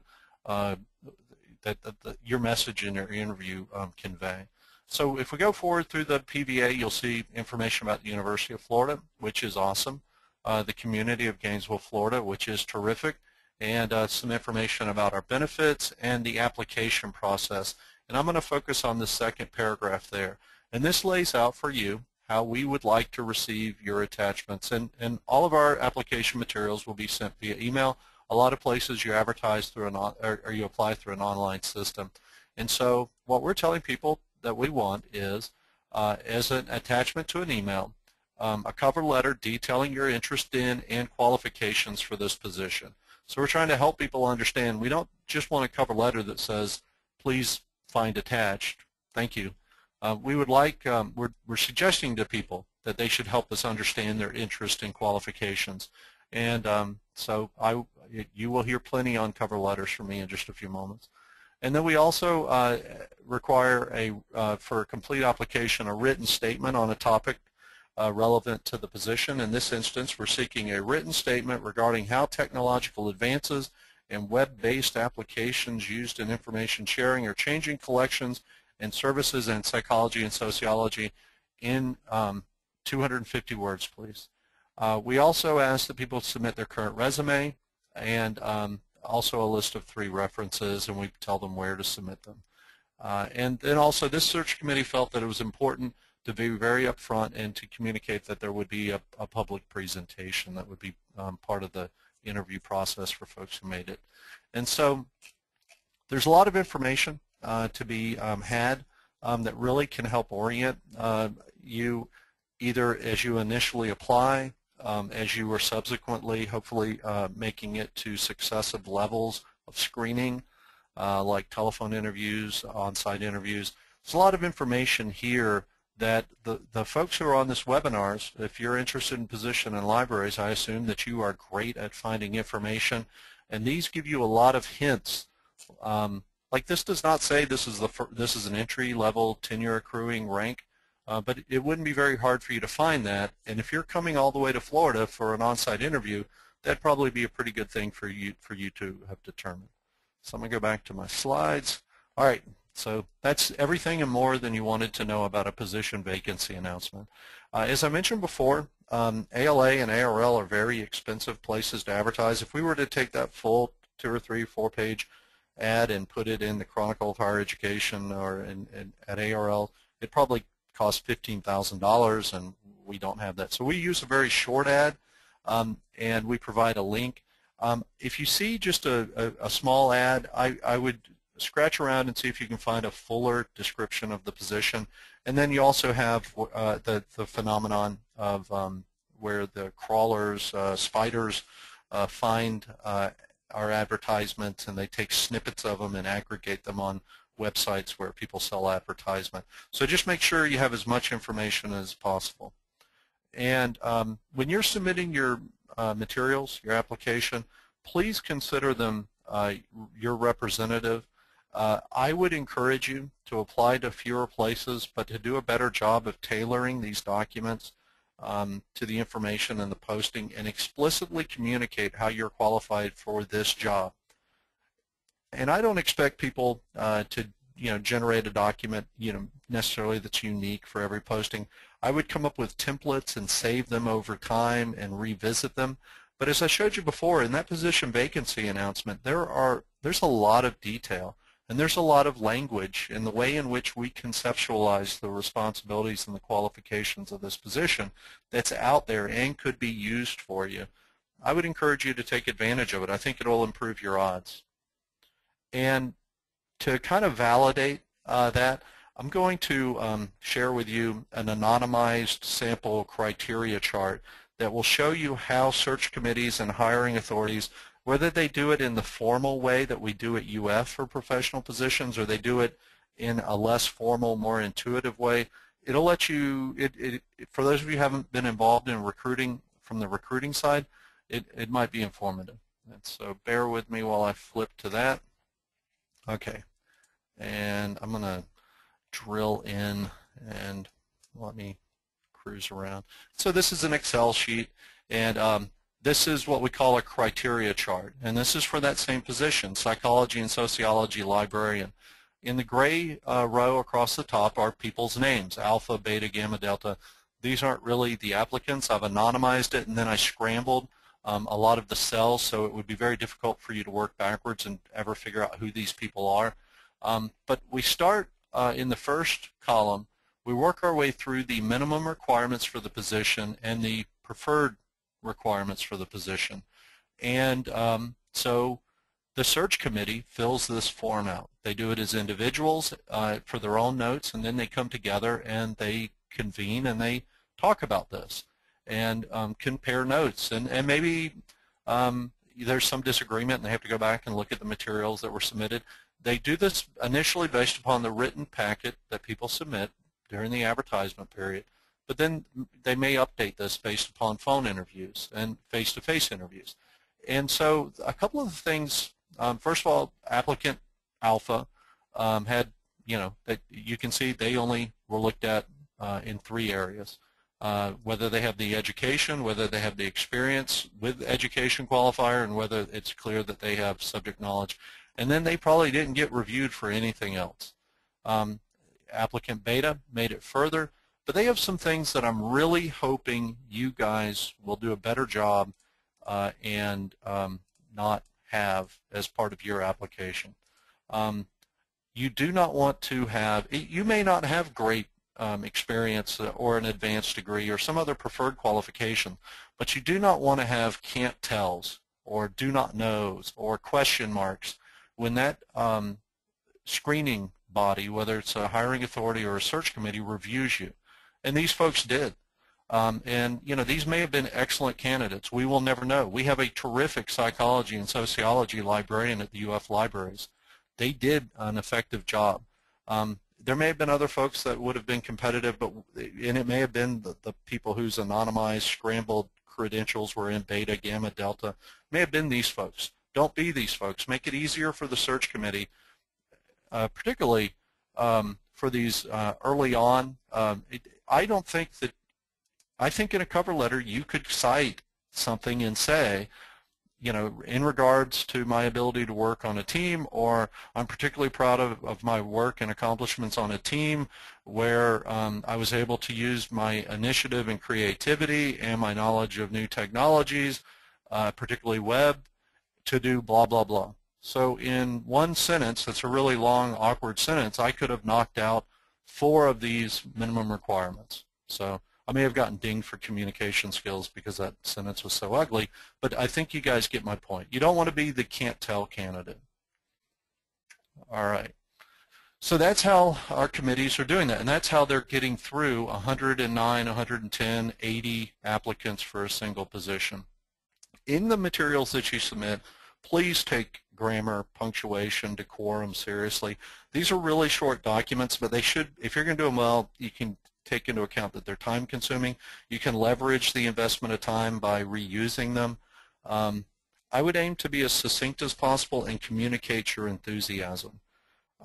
your message in your interview convey. So if we go forward through the PVA, you'll see information about the University of Florida, which is awesome, the community of Gainesville, Florida, which is terrific, and some information about our benefits and the application process. And I'm going to focus on the second paragraph there. And this lays out for you how we would like to receive your attachments. And all of our application materials will be sent via email. A lot of places you advertise through or you apply through an online system. And so what we're telling people that we want is, as an attachment to an email, a cover letter detailing your interest in and qualifications for this position. So we're trying to help people understand we don't just want a cover letter that says, please find attached, thank you. We would like, we're suggesting to people that they should help us understand their interest and qualifications. And so you will hear plenty on cover letters from me in just a few moments. And then we also require for a complete application, a written statement on a topic relevant to the position. In this instance, we're seeking a written statement regarding how technological advances and web-based applications used in information sharing are changing collections and services in psychology and sociology in 250 words, please. We also ask that people submit their current resume and also a list of 3 references, and we tell them where to submit them. And then also this search committee felt that it was important to be very upfront and to communicate that there would be a public presentation that would be part of the interview process for folks who made it. And so there's a lot of information to be had that really can help orient you either as you initially apply, as you are subsequently hopefully making it to successive levels of screening, like telephone interviews, on-site interviews. There's a lot of information here that the folks who are on this webinars, if you're interested in position in libraries, I assume that you are great at finding information, and these give you a lot of hints. Like this does not say this is an entry-level tenure accruing rank, but it wouldn't be very hard for you to find that. And if you're coming all the way to Florida for an on-site interview, that'd probably be a pretty good thing for you to have determined. So I'm going to go back to my slides. All right. So that's everything and more than you wanted to know about a position vacancy announcement. As I mentioned before, ALA and ARL are very expensive places to advertise. If we were to take that full 2 or 3, 4 page ad and put it in the Chronicle of Higher Education or at ARL, it probably costs $15,000, and we don't have that. So we use a very short ad, and we provide a link. If you see just a small ad, I would scratch around and see if you can find a fuller description of the position. And then you also have the phenomenon of where the crawlers, spiders, find our advertisements, and they take snippets of them and aggregate them on websites where people sell advertisement. So just make sure you have as much information as possible. And when you're submitting your materials, your application, please consider them your representative. I would encourage you to apply to fewer places, but to do a better job of tailoring these documents to the information in the posting, and explicitly communicate how you're qualified for this job. And I don't expect people to generate a document necessarily that's unique for every posting. I would come up with templates and save them over time and revisit them. But as I showed you before, in that position vacancy announcement, there's a lot of detail, and there's a lot of language in the way in which we conceptualize the responsibilities and the qualifications of this position that's out there and could be used for you. I would encourage you to take advantage of it. I think it will improve your odds. And to kind of validate that, I'm going to share with you an anonymized sample criteria chart that will show you how search committees and hiring authorities, whether they do it in the formal way that we do at UF for professional positions, or they do it in a less formal, more intuitive way, it'll let you, for those of you who haven't been involved in recruiting from the recruiting side, it might be informative. And so bear with me while I flip to that. Okay, and I'm going to drill in and let me cruise around. So this is an Excel sheet, and this is what we call a criteria chart, and this is for that same position, psychology and sociology librarian. In the gray row across the top are people's names, alpha, beta, gamma, delta. These aren't really the applicants. I've anonymized it, and then I scrambled a lot of the cells, so it would be very difficult for you to work backwards and ever figure out who these people are. But we start in the first column. We work our way through the minimum requirements for the position and the preferred requirements for the position. And so the search committee fills this form out. They do it as individuals for their own notes, and then they come together and they convene and they talk about this and compare notes. And maybe there's some disagreement and they have to go back and look at the materials that were submitted. They do this initially based upon the written packet that people submit during the advertisement period, but then they may update this based upon phone interviews and face-to-face interviews. And so a couple of things, first of all, applicant alpha had, that you can see they only were looked at in 3 areas. Whether they have the education, whether they have the experience with education qualifier, and whether it's clear that they have subject knowledge. And then they probably didn't get reviewed for anything else. Applicant beta made it further, but they have some things that I'm really hoping you guys will do a better job and not have as part of your application. You do not want to have, you may not have great experience or an advanced degree or some other preferred qualification, but you do not want to have can't tells or do not knows or question marks when that screening body, whether it's a hiring authority or a search committee, reviews you. And these folks did. And these may have been excellent candidates. We will never know. We have a terrific psychology and sociology librarian at the UF libraries. They did an effective job. There may have been other folks that would have been competitive, and it may have been the people whose anonymized, scrambled credentials were in beta, gamma, delta. It may have been these folks. Don't be these folks. Make it easier for the search committee, particularly for these early on. I think in a cover letter you could cite something and say, in regards to my ability to work on a team, or I'm particularly proud of my work and accomplishments on a team where I was able to use my initiative and creativity and my knowledge of new technologies, particularly web, to do blah, blah, blah. So in one sentence, that's a really long, awkward sentence, I could have knocked out 4 of these minimum requirements. So I may have gotten dinged for communication skills because that sentence was so ugly, but I think you guys get my point. You don't want to be the can't tell candidate. All right. So that's how our committees are doing that, and that's how they're getting through 109, 110, 80 applicants for a single position. In the materials that you submit, please take grammar, punctuation, decorum seriously. These are really short documents, but they should, if you're going to do them well, you can take into account that they're time consuming. You can leverage the investment of time by reusing them. I would aim to be as succinct as possible and communicate your enthusiasm.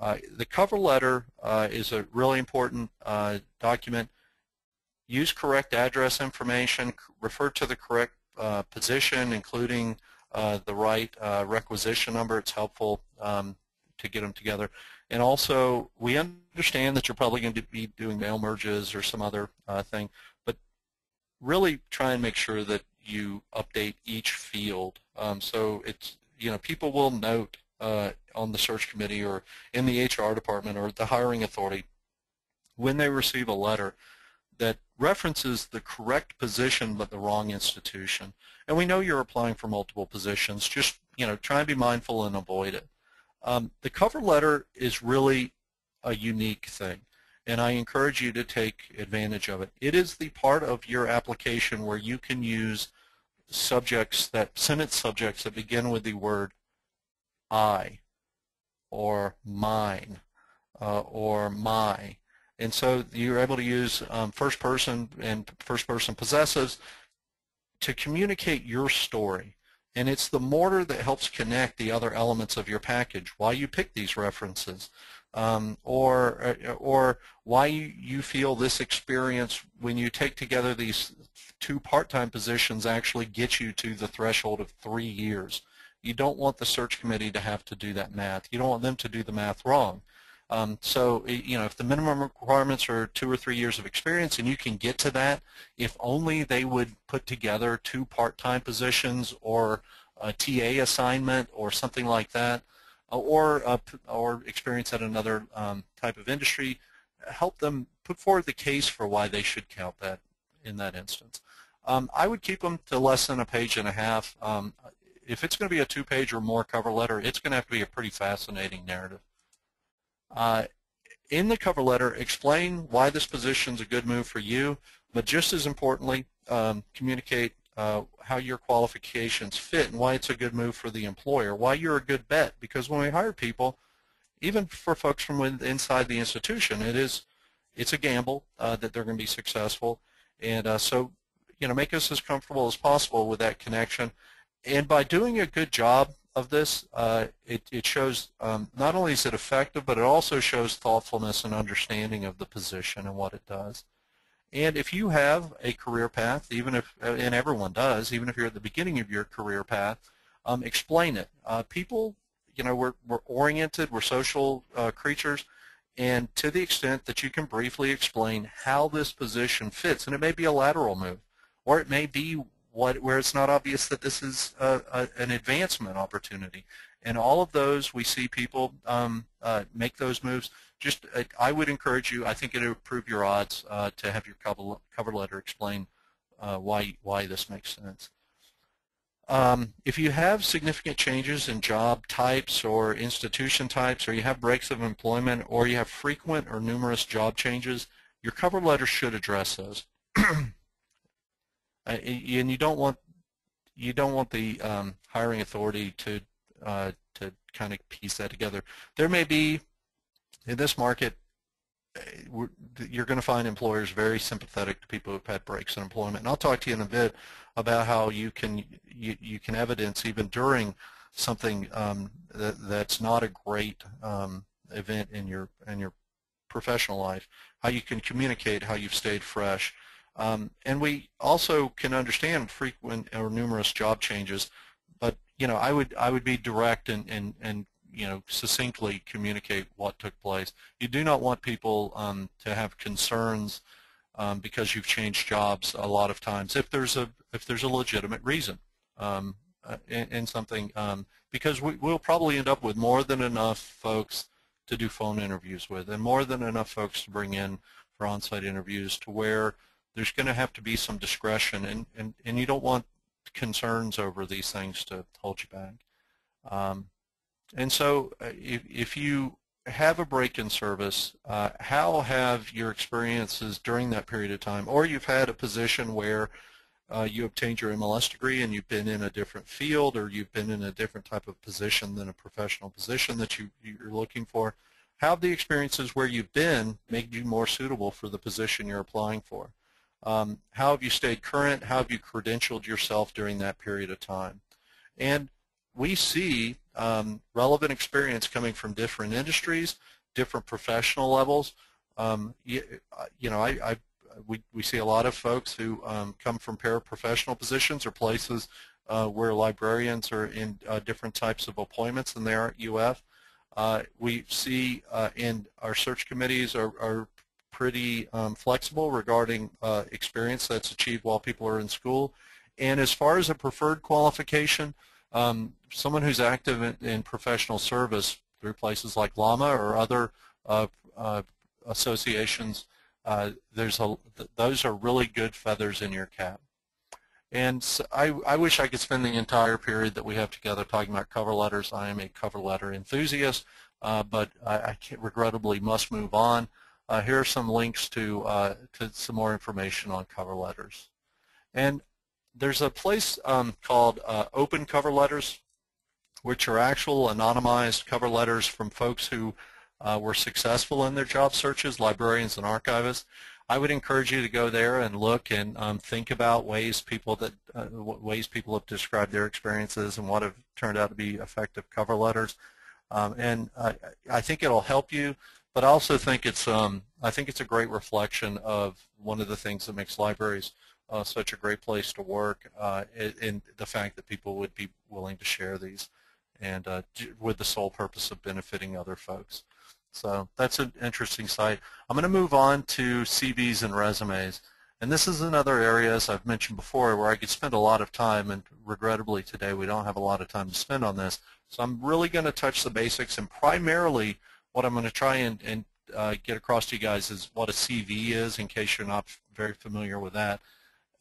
The cover letter is a really important document. Use correct address information, refer to the correct position, including the right requisition number. It's helpful to get them together. And also, we understand that you're probably going to be doing mail merges or some other thing, but really try and make sure that you update each field. So it's, people will note on the search committee or in the HR department or the hiring authority when they receive a letter that references the correct position but the wrong institution. And we know you're applying for multiple positions. Just try and be mindful and avoid it. The cover letter is really a unique thing, and I encourage you to take advantage of it. It is the part of your application where you can use sentence subjects that begin with the word I or mine or my. And so you're able to use first person and first person possessives to communicate your story. And it's the mortar that helps connect the other elements of your package, why you pick these references, or why you feel this experience when you take together these 2 part-time positions actually gets you to the threshold of 3 years. You don't want the search committee to have to do that math. You don't want them to do the math wrong. So, if the minimum requirements are 2 or 3 years of experience and you can get to that, if only they would put together 2 part-time positions or a TA assignment or something like that, or experience at another type of industry, help them put forward the case for why they should count that in that instance. I would keep them to less than a page and a half. If it's going to be a 2-page or more cover letter, it's going to have to be a pretty fascinating narrative. In the cover letter, explain why this position is a good move for you, but just as importantly, communicate how your qualifications fit and why it's a good move for the employer, why you're a good bet. Because when we hire people, even for folks from inside the institution, it's a gamble that they're going to be successful. And so, make us as comfortable as possible with that connection. And by doing a good job of this, it shows not only is it effective, but it also shows thoughtfulness and understanding of the position and what it does. And if you have a career path, and everyone does, even if you're at the beginning of your career path, explain it. People, we're oriented, we're social creatures, and to the extent that you can briefly explain how this position fits, and it may be a lateral move, or it may be where it's not obvious that this is an advancement opportunity. And all of those, we see people make those moves. Just, I would encourage you, I think it would improve your odds to have your cover letter explain why this makes sense. If you have significant changes in job types or institution types, or you have breaks of employment, or you have frequent or numerous job changes, your cover letter should address those. And you don't want the hiring authority to kind of piece that together. There may be, in this market, you're going to find employers very sympathetic to people who've had breaks in employment. And I'll talk to you in a bit about how you can evidence even during something that's not a great event in your professional life, how you can communicate how you've stayed fresh. And we also can understand frequent or numerous job changes, but I would be direct and succinctly communicate what took place. You do not want people to have concerns because you've changed jobs a lot of times if there's a legitimate reason. in something, because we'll probably end up with more than enough folks to do phone interviews with, and more than enough folks to bring in for on-site interviews, to where there's going to have to be some discretion, and you don't want concerns over these things to hold you back. And so if you have a break-in service, how have your experiences during that period of time, or you've had a position where you obtained your MLS degree and you've been in a different field, or you've been in a different type of position than a professional position that you're looking for, how have the experiences where you've been made you more suitable for the position you're applying for? How have you stayed current? How have you credentialed yourself during that period of time? And we see relevant experience coming from different industries, different professional levels. We see a lot of folks who come from paraprofessional positions or places where librarians are in different types of appointments than they are at UF. We see in our search committees are pretty flexible regarding experience that's achieved while people are in school. And as far as a preferred qualification, someone who's active in professional service through places like LAMA or other associations, those are really good feathers in your cap. And so I wish I could spend the entire period that we have together talking about cover letters. I am a cover letter enthusiast, but I regrettably must move on. Here are some links to some more information on cover letters. And there's a place called Open Cover Letters, which are actual anonymized cover letters from folks who were successful in their job searches, librarians and archivists. I would encourage you to go there and look and think about ways people have described their experiences and what have turned out to be effective cover letters. And I think it'll help you, but I also think it's a great reflection of one of the things that makes libraries such a great place to work, in the fact that people would be willing to share these, and with the sole purpose of benefiting other folks. So that's an interesting site. I'm going to move on to CVs and resumes. And this is another area, as I've mentioned before, where I could spend a lot of time, and regrettably today we don't have a lot of time to spend on this. So I'm really going to touch the basics, and primarily what I'm going to try and get across to you guys is what a CV is, in case you're not very familiar with that,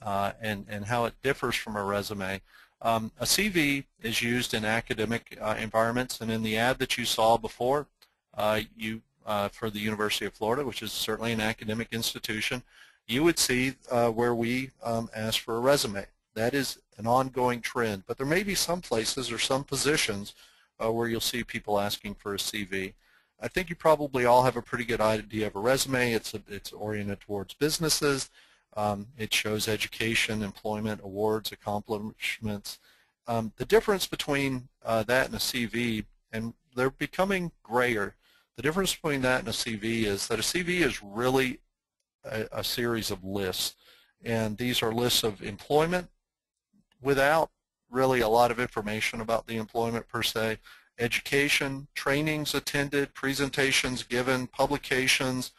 and how it differs from a resume. A CV is used in academic environments, and in the ad that you saw before, for the University of Florida, which is certainly an academic institution, you would see where we ask for a resume. That is an ongoing trend, but there may be some places or some positions where you'll see people asking for a CV. I think you probably all have a pretty good idea of a resume. It's oriented towards businesses. It shows education, employment, awards, accomplishments. The difference between that and a CV, and they're becoming grayer, the difference between that and a CV is that a CV is really a series of lists, and these are lists of employment without really a lot of information about the employment per se, education, trainings attended, presentations given, publications,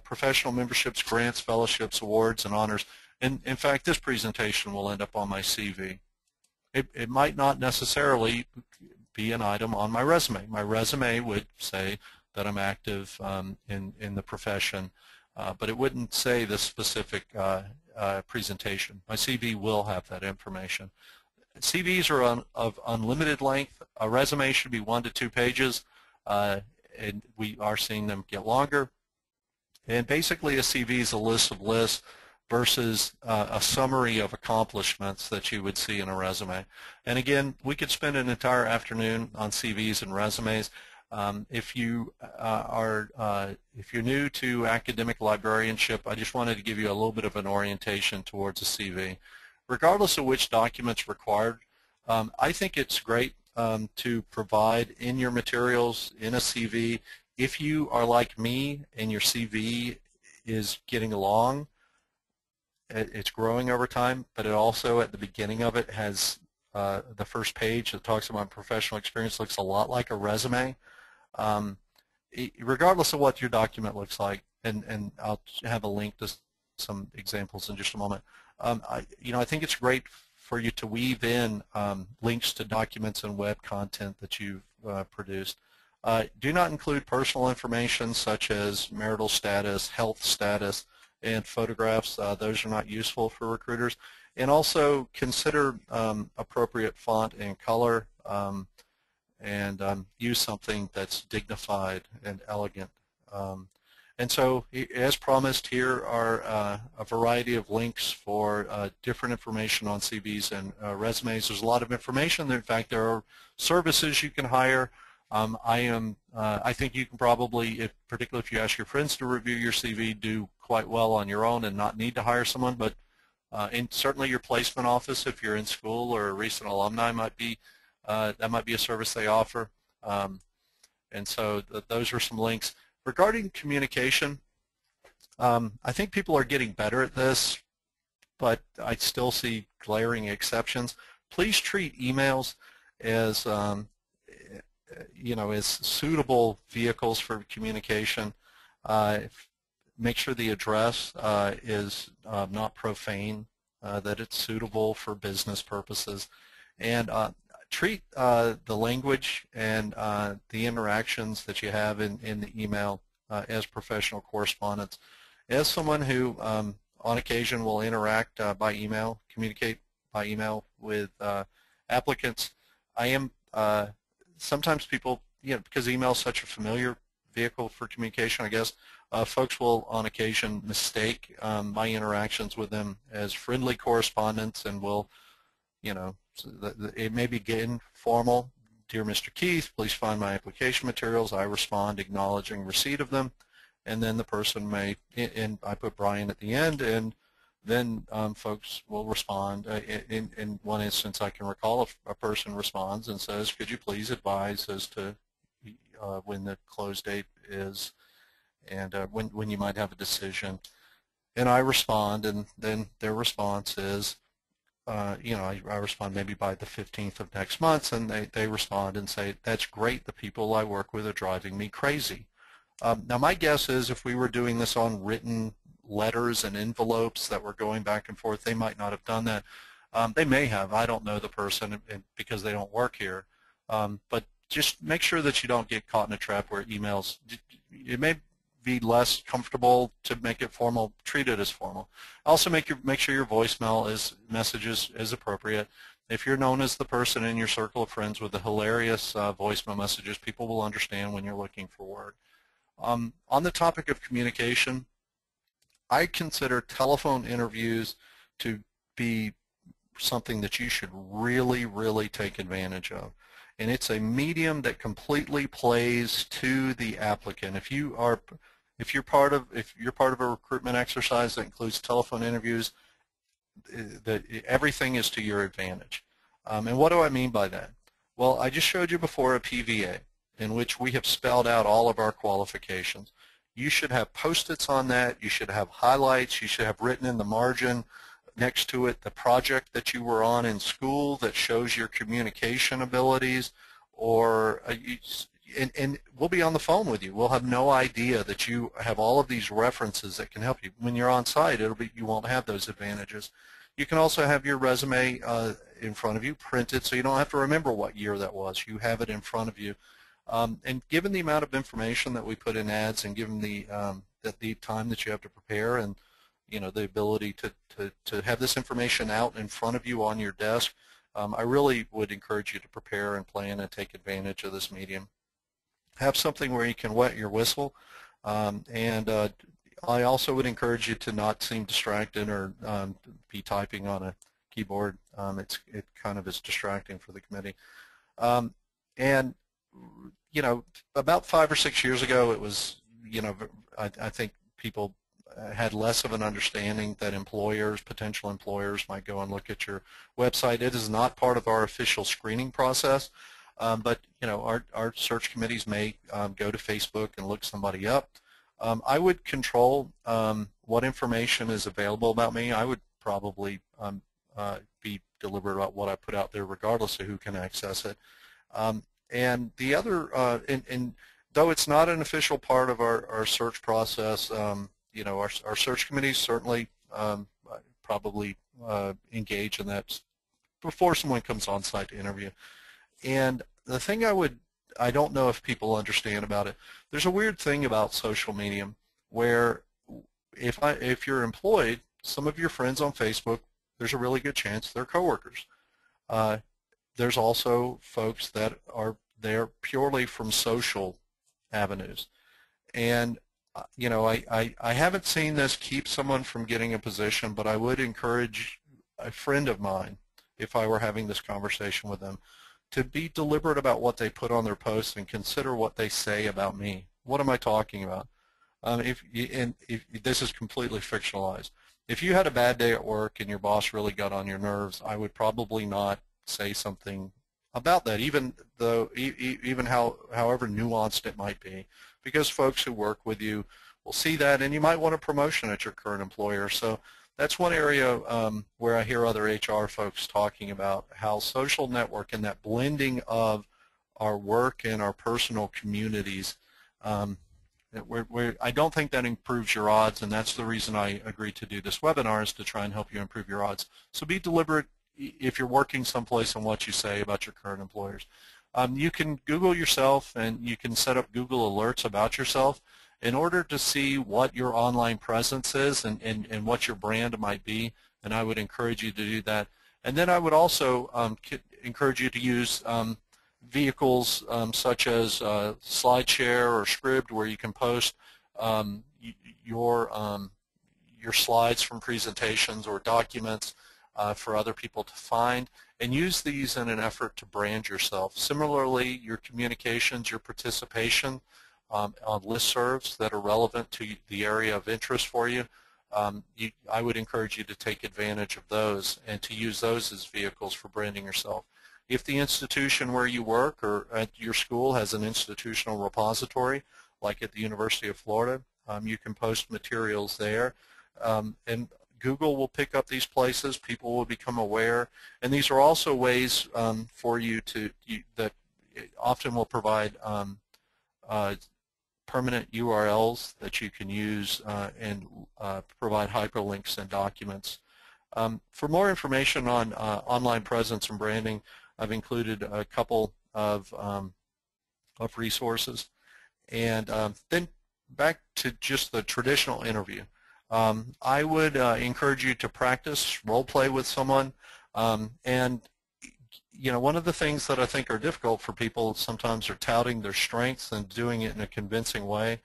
professional memberships, grants, fellowships, awards, and honors. And in fact, this presentation will end up on my CV. It might not necessarily be an item on my resume. My resume would say that I'm active in the profession, but it wouldn't say the specific presentation. My CV will have that information. CVs are of unlimited length. A resume should be 1 to 2 pages, and we are seeing them get longer. And basically a CV is a list of lists versus a summary of accomplishments that you would see in a resume. And again, we could spend an entire afternoon on CVs and resumes. If you're new to academic librarianship, I just wanted to give you a little bit of an orientation towards a CV. Regardless of which documents required, I think it's great to provide in your materials in a CV. If you are like me and your CV is getting along, it's growing over time, but it also at the beginning of it has the first page that talks about professional experience looks a lot like a resume. Regardless of what your document looks like, and I'll have a link to some examples in just a moment, I think it's great for you to weave in links to documents and web content that you've produced. Do not include personal information such as marital status, health status, and photographs. Those are not useful for recruiters. And also consider appropriate font and color, and use something that's dignified and elegant. And so, as promised, here are a variety of links for different information on CVs and resumes. There's a lot of information. In fact, there are services you can hire. I think you can probably, particularly if you ask your friends to review your CV, do quite well on your own and not need to hire someone. But certainly your placement office, if you're in school or a recent alumni, might be that might be a service they offer. And so those are some links. Regarding communication, I think people are getting better at this, but I still see glaring exceptions. Please treat emails as as suitable vehicles for communication. Make sure the address is not profane, that it's suitable for business purposes, and treat the language and the interactions that you have in the email as professional correspondence. As someone who on occasion will interact by email, communicate by email with applicants, I am sometimes people, because email is such a familiar vehicle for communication, I guess, folks will on occasion mistake my interactions with them as friendly correspondence and will, it may begin formal. Dear Mr. Keith, please find my application materials. I respond acknowledging receipt of them, and then the person may, and I put Brian at the end, and then folks will respond. In one instance, I can recall a person responds and says, could you please advise as to when the close date is and when you might have a decision. And I respond, and then their response is, I respond maybe by the 15th of next month, and they respond and say, that's great, the people I work with are driving me crazy. Now my guess is if we were doing this on written letters and envelopes that were going back and forth, they might not have done that. They may have. I don't know the person because they don't work here. But just make sure that you don't get caught in a trap where emails, it may be less comfortable to make it formal, treat it as formal. Also make sure your voicemail messages is appropriate. If you're known as the person in your circle of friends with the hilarious voicemail messages, people will understand when you're looking for work. On the topic of communication, I consider telephone interviews to be something that you should really, really take advantage of. And it's a medium that completely plays to the applicant. If you're part of a recruitment exercise that includes telephone interviews, everything is to your advantage. And what do I mean by that? Well, I just showed you before a PVA in which we have spelled out all of our qualifications. You should have post-its on that. You should have highlights. You should have written in the margin next to it the project that you were on in school that shows your communication abilities, or and we'll be on the phone with you. We'll have no idea that you have all of these references that can help you. When you're on site, you won't have those advantages. You can also have your resume in front of you, printed, so you don't have to remember what year that was. You have it in front of you. And given the amount of information that we put in ads, and given the time that you have to prepare, and the ability to have this information out in front of you on your desk, I really would encourage you to prepare and plan and take advantage of this medium. Have something where you can wet your whistle, and I also would encourage you to not seem distracted or be typing on a keyboard. It kind of is distracting for the committee. And about 5 or 6 years ago, it was, I think people had less of an understanding that potential employers might go and look at your website. It is not part of our official screening process, but our search committees may go to Facebook and look somebody up. I would control what information is available about me. I would probably be deliberate about what I put out there regardless of who can access it. And the other, and though it's not an official part of our search process, our search committees certainly probably engage in that before someone comes on site to interview. And the thing I don't know if people understand about it, there's a weird thing about social media where if you're employed, some of your friends on Facebook, there's a really good chance they're coworkers. There's also folks that are there purely from social avenues. And you know, I haven't seen this keep someone from getting a position, but I would encourage a friend of mine, if I were having this conversation with them, to be deliberate about what they put on their posts and consider what they say about me. What am I talking about? If this is completely fictionalized. If you had a bad day at work and your boss really got on your nerves, I would probably not say something about that, even however nuanced it might be, because folks who work with you will see that, and you might want a promotion at your current employer. So that's one area where I hear other HR folks talking about how social network and that blending of our work and our personal communities, I don't think that improves your odds, and that's the reason I agreed to do this webinar, is to try and help you improve your odds. So be deliberate if you're working someplace and what you say about your current employers. You can Google yourself, and you can set up Google alerts about yourself in order to see what your online presence is and what your brand might be, and I would encourage you to do that. And then I would also encourage you to use vehicles such as SlideShare or Scribd, where you can post your slides from presentations or documents for other people to find, and use these in an effort to brand yourself. Similarly, your communications, your participation on listservs that are relevant to the area of interest for you, I would encourage you to take advantage of those and to use those as vehicles for branding yourself. If the institution where you work or at your school has an institutional repository, like at the University of Florida, you can post materials there. And Google will pick up these places. People will become aware. And these are also ways for you that often will provide permanent URLs that you can use and provide hyperlinks and documents. For more information on online presence and branding, I've included a couple of resources. And then back to just the traditional interview. I would encourage you to practice role play with someone. And you know, one of the things that I think are difficult for people sometimes are touting their strengths and doing it in a convincing way.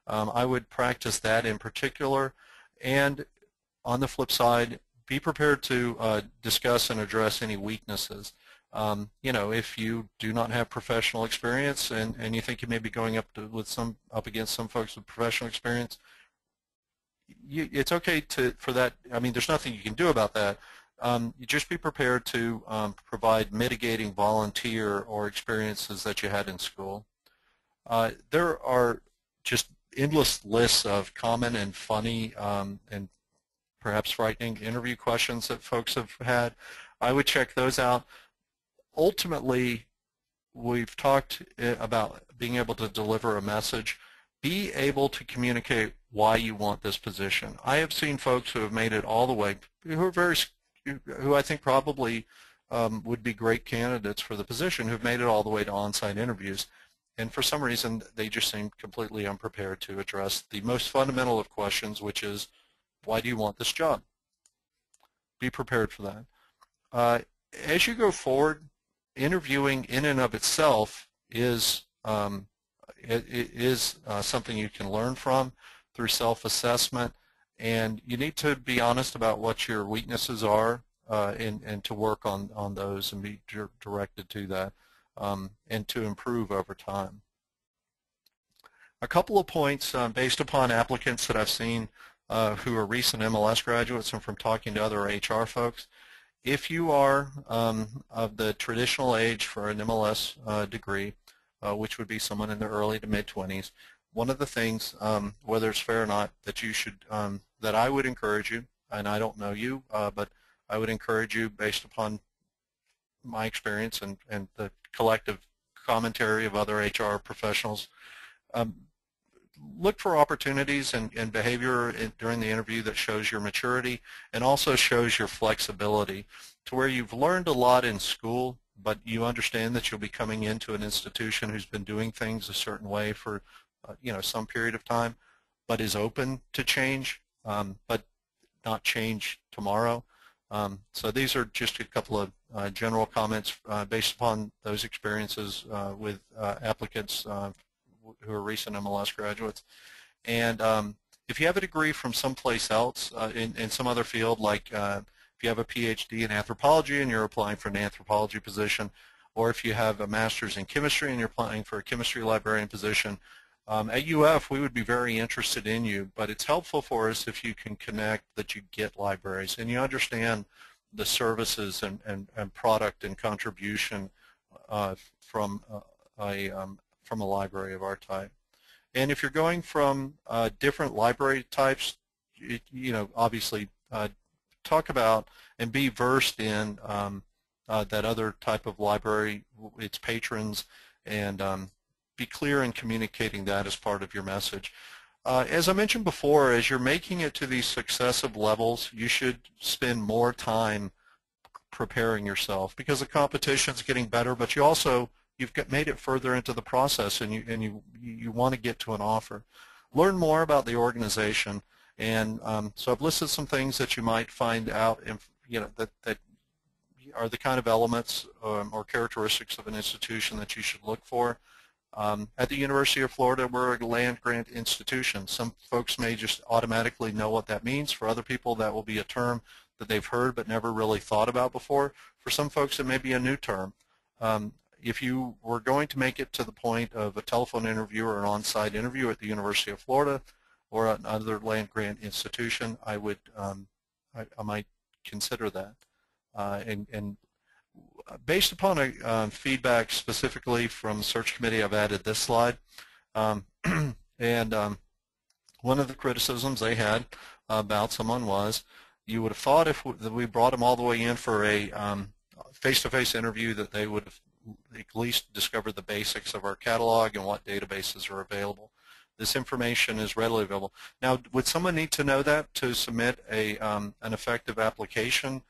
I would practice that in particular. And on the flip side, be prepared to discuss and address any weaknesses. You know, if you do not have professional experience and you think you may be going up against some folks with professional experience, it's okay for that. I mean, there's nothing you can do about that. You just be prepared to provide mitigating volunteer or experiences that you had in school. There are just endless lists of common and funny and perhaps frightening interview questions that folks have had. I would check those out. Ultimately, we've talked about being able to deliver a message. Be able to communicate why you want this position. I have seen folks who have made it all the way, who I think probably would be great candidates for the position, who've made it all the way to on-site interviews, and for some reason they just seem completely unprepared to address the most fundamental of questions, which is, why do you want this job? Be prepared for that. As you go forward, interviewing in and of itself is something you can learn from through self-assessment, and you need to be honest about what your weaknesses are and to work on those and be directed to that and to improve over time. A couple of points based upon applicants that I've seen who are recent MLS graduates and from talking to other HR folks. If you are of the traditional age for an MLS degree, which would be someone in their early to mid-20s, one of the things, whether it's fair or not, that you should, that I would encourage you, and I don't know you, but I would encourage you based upon my experience and the collective commentary of other HR professionals, look for opportunities and behavior during the interview that shows your maturity and also shows your flexibility to where you've learned a lot in school, but you understand that you'll be coming into an institution who's been doing things a certain way for some period of time, but is open to change, but not change tomorrow. So these are just a couple of general comments based upon those experiences with applicants who are recent MLS graduates. And if you have a degree from someplace else in some other field, like if you have a PhD in anthropology and you're applying for an anthropology position, or if you have a master's in chemistry and you're applying for a chemistry librarian position, at UF we would be very interested in you, but it's helpful for us if you can connect that you get libraries and you understand the services and product and contribution from a library of our type. And if you're going from different library types, obviously talk about and be versed in that other type of library, its patrons, and be clear in communicating that as part of your message. As I mentioned before, as you're making it to these successive levels, you should spend more time preparing yourself because the competition's getting better, but you've made it further into the process and you want to get to an offer. Learn more about the organization, and so I've listed some things that you might find out that are the kind of elements or characteristics of an institution that you should look for. At the University of Florida, we're a land-grant institution. Some folks may just automatically know what that means. For other people, that will be a term that they've heard but never really thought about before. For some folks, it may be a new term. If you were going to make it to the point of a telephone interview or an on-site interview at the University of Florida or another land-grant institution, I might consider that. And based upon feedback specifically from the search committee, I've added this slide. And one of the criticisms they had about someone was, you would have thought if we brought them all the way in for a face-to-face interview that they would have at least discovered the basics of our catalog and what databases are available. This information is readily available. Now, would someone need to know that to submit an effective application?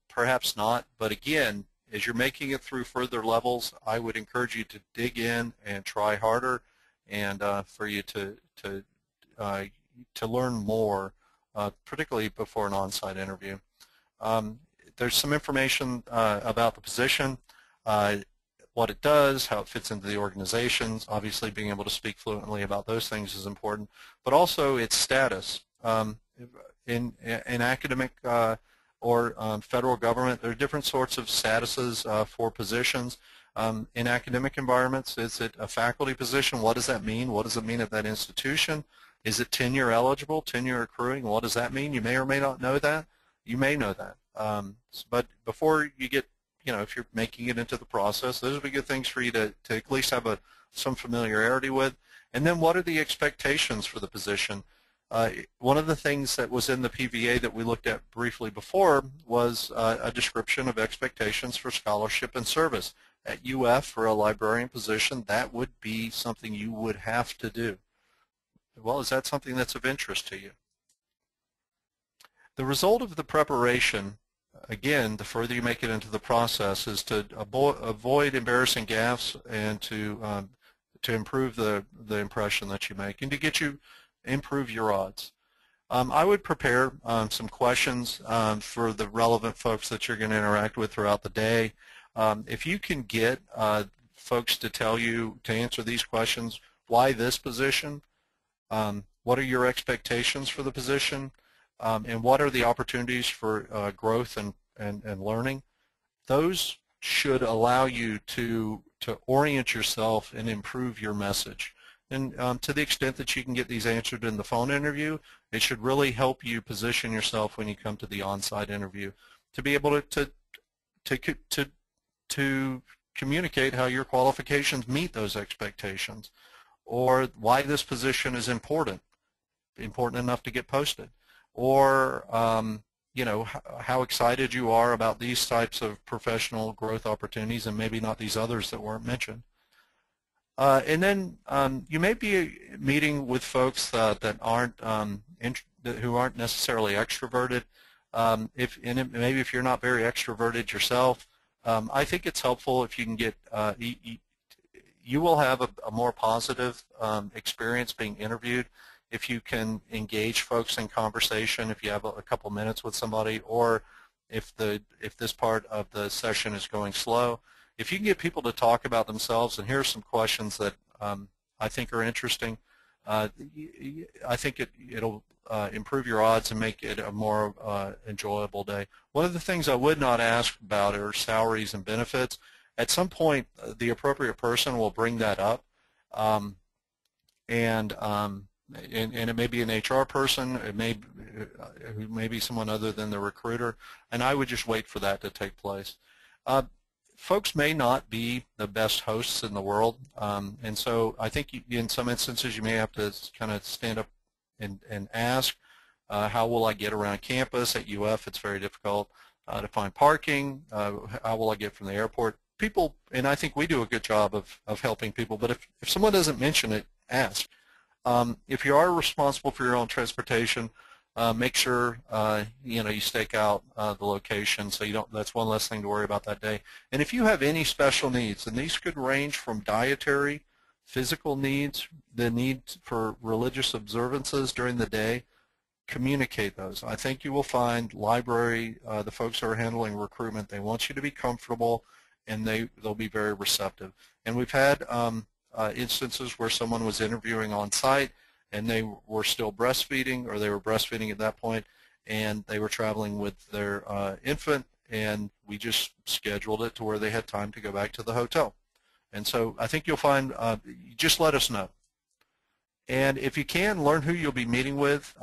Perhaps not, but again, as you're making it through further levels, I would encourage you to dig in and try harder, and for you to learn more, particularly before an on-site interview. There's some information about the position, what it does, how it fits into the organizations. Obviously, being able to speak fluently about those things is important, but also its status. In academic or federal government, there are different sorts of statuses for positions. In academic environments, is it a faculty position? What does that mean? What does it mean at that institution? Is it tenure eligible, tenure accruing? What does that mean? You may or may not know that. You may know that. But before you get, if you're making it into the process, those would be good things for you to at least have some familiarity with. And then what are the expectations for the position? One of the things that was in the PVA that we looked at briefly before was a description of expectations for scholarship and service. At UF, for a librarian position, that would be something you would have to do. Well, is that something that's of interest to you? The result of the preparation, again, the further you make it into the process, is to avoid embarrassing gaffes and to improve the impression that you make and to improve your odds. I would prepare some questions for the relevant folks that you're going to interact with throughout the day. If you can get folks to answer these questions, why this position? What are your expectations for the position? And what are the opportunities for growth and learning? Those should allow you to orient yourself and improve your message. And to the extent that you can get these answered in the phone interview, it should really help you position yourself when you come to the on-site interview to be able to communicate how your qualifications meet those expectations, or why this position is important enough to get posted, or how excited you are about these types of professional growth opportunities and maybe not these others that weren't mentioned. And then you may be meeting with folks that aren't who aren't necessarily extroverted. Maybe if you're not very extroverted yourself, I think it's helpful if you can get you will have a more positive experience being interviewed if you can engage folks in conversation, if you have a couple minutes with somebody, or if this part of the session is going slow. If you can get people to talk about themselves, and here are some questions that I think are interesting, I think it'll improve your odds and make it a more enjoyable day. One of the things I would not ask about are salaries and benefits. At some point, the appropriate person will bring that up, and it may be an HR person, it may be someone other than the recruiter, and I would just wait for that to take place. Folks may not be the best hosts in the world, and so I think in some instances you may have to kind of stand up and ask, how will I get around campus? At UF it's very difficult to find parking. How will I get from the airport? People, and I think we do a good job of helping people, but if someone doesn't mention it, ask. If you are responsible for your own transportation, make sure you stake out the location so you don't. That's one less thing to worry about that day. And if you have any special needs, and these could range from dietary, physical needs, the need for religious observances during the day, communicate those. I think you will find library, the folks who are handling recruitment, they want you to be comfortable, and they'll be very receptive. And we've had instances where someone was interviewing on site and they were still breastfeeding, or they were breastfeeding at that point, and they were traveling with their infant, and we just scheduled it to where they had time to go back to the hotel. And so I think you'll find, just let us know. And if you can, learn who you'll be meeting with.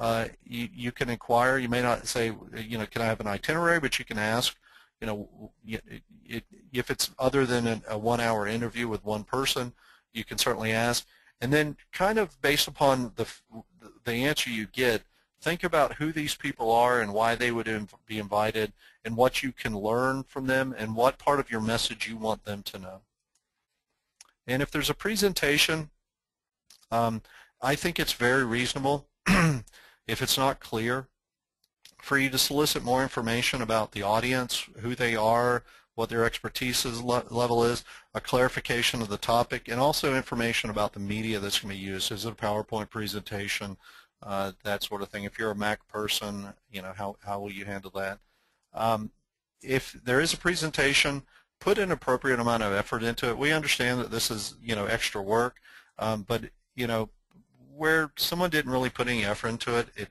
You can inquire. You may not say, can I have an itinerary, but you can ask, if it's other than a 1-hour interview with one person, you can certainly ask. And then kind of based upon the answer you get, think about who these people are and why they would be invited, and what you can learn from them, and what part of your message you want them to know. And if there's a presentation, I think it's very reasonable, if it's not clear, for you to solicit more information about the audience, who they are, what their expertise level is, a clarification of the topic, and also information about the media that's going to be used. Is it a PowerPoint presentation, that sort of thing. If you're a Mac person, how will you handle that? If there is a presentation, put an appropriate amount of effort into it. We understand that this is, extra work, but, where someone didn't really put any effort into it,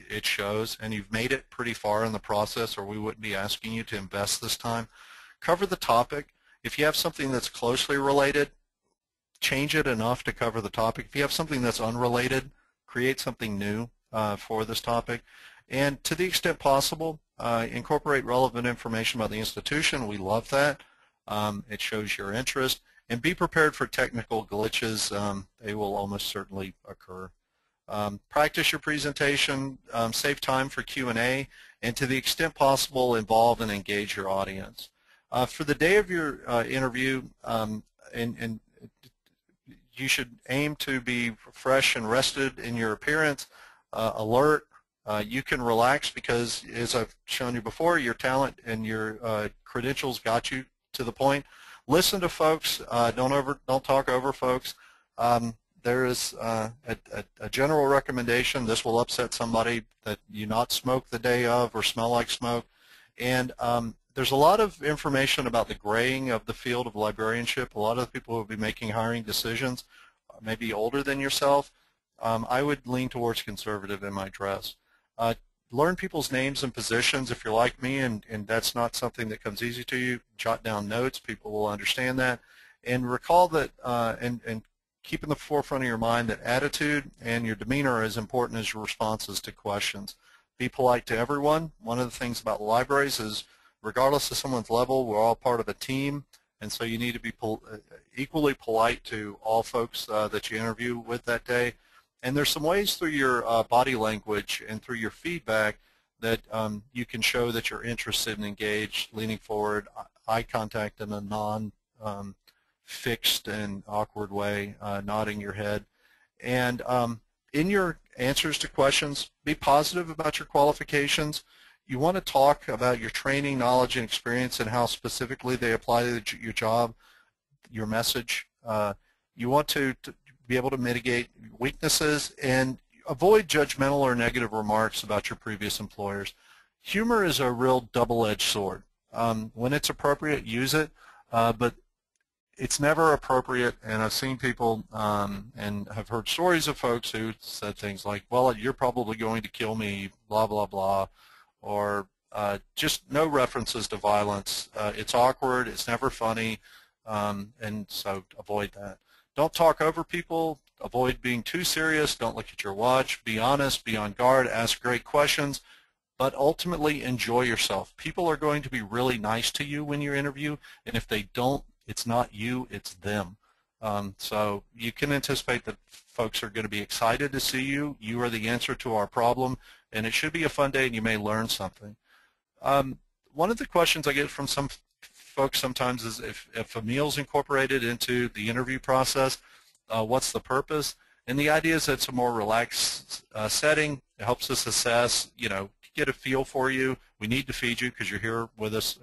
it shows, and you've made it pretty far in the process, or we wouldn't be asking you to invest this time. Cover the topic. If you have something that's closely related, change it enough to cover the topic. If you have something that's unrelated, create something new for this topic. And to the extent possible, incorporate relevant information about the institution. We love that. It shows your interest. And be prepared for technical glitches. They will almost certainly occur. Practice your presentation, save time for Q&A, and to the extent possible, involve and engage your audience. For the day of your interview, and you should aim to be fresh and rested in your appearance, alert. You can relax because, as I've shown you before, your talent and your credentials got you to the point. Listen to folks. Don't talk over folks. There is a general recommendation. This will upset somebody, that you not smoke the day of or smell like smoke. And there's a lot of information about the graying of the field of librarianship. A lot of the people who will be making hiring decisions may be older than yourself. I would lean towards conservative in my dress. Learn people's names and positions. If you're like me and that's not something that comes easy to you, jot down notes. People will understand that. And recall that, and keep in the forefront of your mind that attitude and your demeanor are as important as your responses to questions. Be polite to everyone. One of the things about libraries is, regardless of someone's level, we're all part of a team, and so you need to be equally polite to all folks that you interview with that day. And there's some ways through your body language and through your feedback that you can show that you're interested and engaged, leaning forward, eye contact in a fixed and awkward way, nodding your head. And in your answers to questions, be positive about your qualifications. You want to talk about your training, knowledge, and experience and how specifically they apply to your job, your message. You want to be able to mitigate weaknesses and avoid judgmental or negative remarks about your previous employers. Humor is a real double-edged sword. When it's appropriate, use it, but it's never appropriate, and I've seen people and have heard stories of folks who said things like, well, you're probably going to kill me, blah, blah, blah, or just no references to violence. It's awkward, it's never funny, and so avoid that. Don't talk over people, avoid being too serious, don't look at your watch, be honest, be on guard, ask great questions, but ultimately enjoy yourself. People are going to be really nice to you when you interview, and if they don't, it's not you, it's them. So you can anticipate that folks are going to be excited to see you. You are the answer to our problem, and it should be a fun day, and you may learn something. One of the questions I get from some folks sometimes is if a meal's incorporated into the interview process, what's the purpose? And the idea is that it's a more relaxed setting. It helps us assess, get a feel for you. We need to feed you because you're here with us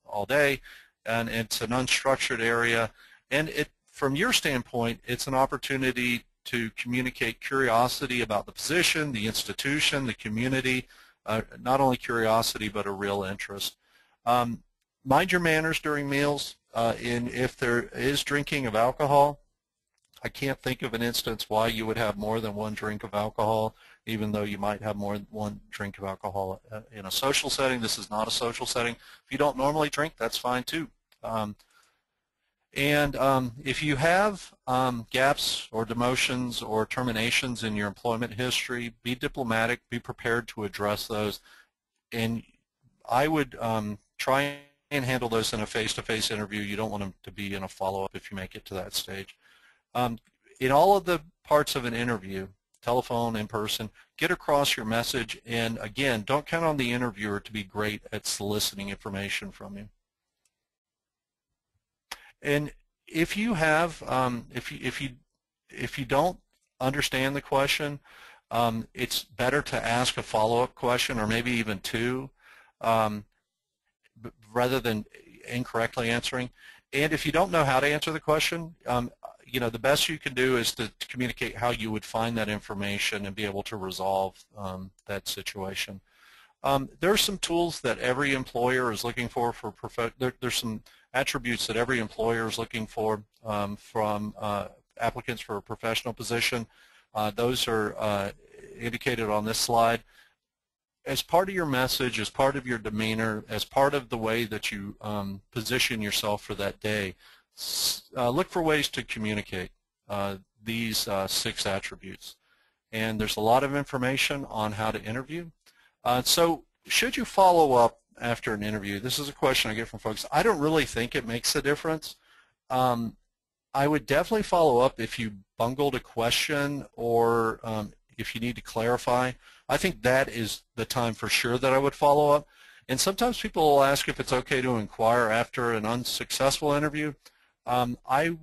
all day. And it's an unstructured area. And from your standpoint, it's an opportunity to communicate curiosity about the position, the institution, the community, not only curiosity but a real interest. Mind your manners during meals. And if there is drinking of alcohol, I can't think of an instance why you would have more than one drink of alcohol, even though you might have more than one drink of alcohol in a social setting. This is not a social setting. If you don't normally drink, that's fine too. If you have gaps or demotions or terminations in your employment history, be diplomatic, be prepared to address those, and I would try and handle those in a face-to-face interview. You don't want them to be in a follow-up if you make it to that stage. In all of the parts of an interview, telephone, in person, get across your message, and again, don't count on the interviewer to be great at soliciting information from you. And if you have, if you don't understand the question, it's better to ask a follow-up question, or maybe even two, rather than incorrectly answering. And if you don't know how to answer the question, the best you can do is to communicate how you would find that information and be able to resolve that situation. There are some tools that every employer is looking for there's some attributes that every employer is looking for from applicants for a professional position. Those are indicated on this slide. As part of your message, as part of your demeanor, as part of the way that you position yourself for that day, look for ways to communicate these 6 attributes. And there's a lot of information on how to interview. So should you follow up after an interview? This is a question I get from folks. I don't really think it makes a difference. I would definitely follow up if you bungled a question or if you need to clarify. I think that is the time for sure that I would follow up. And sometimes people will ask if it's okay to inquire after an unsuccessful interview. I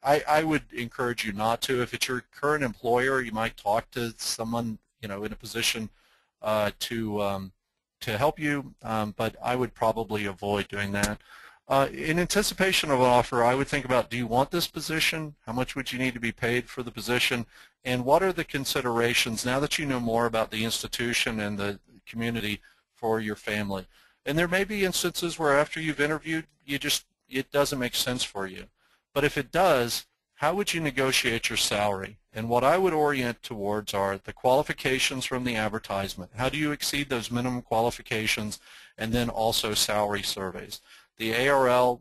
would encourage you not to. If it's your current employer, you might talk to someone in a position to help you, but I would probably avoid doing that. In anticipation of an offer, I would think about, do you want this position? How much would you need to be paid for the position? And what are the considerations now that you know more about the institution and the community for your family? And there may be instances where after you've interviewed, it doesn't make sense for you. But if it does, how would you negotiate your salary? And what I would orient towards are the qualifications from the advertisement. How do you exceed those minimum qualifications? And then also salary surveys. The ARL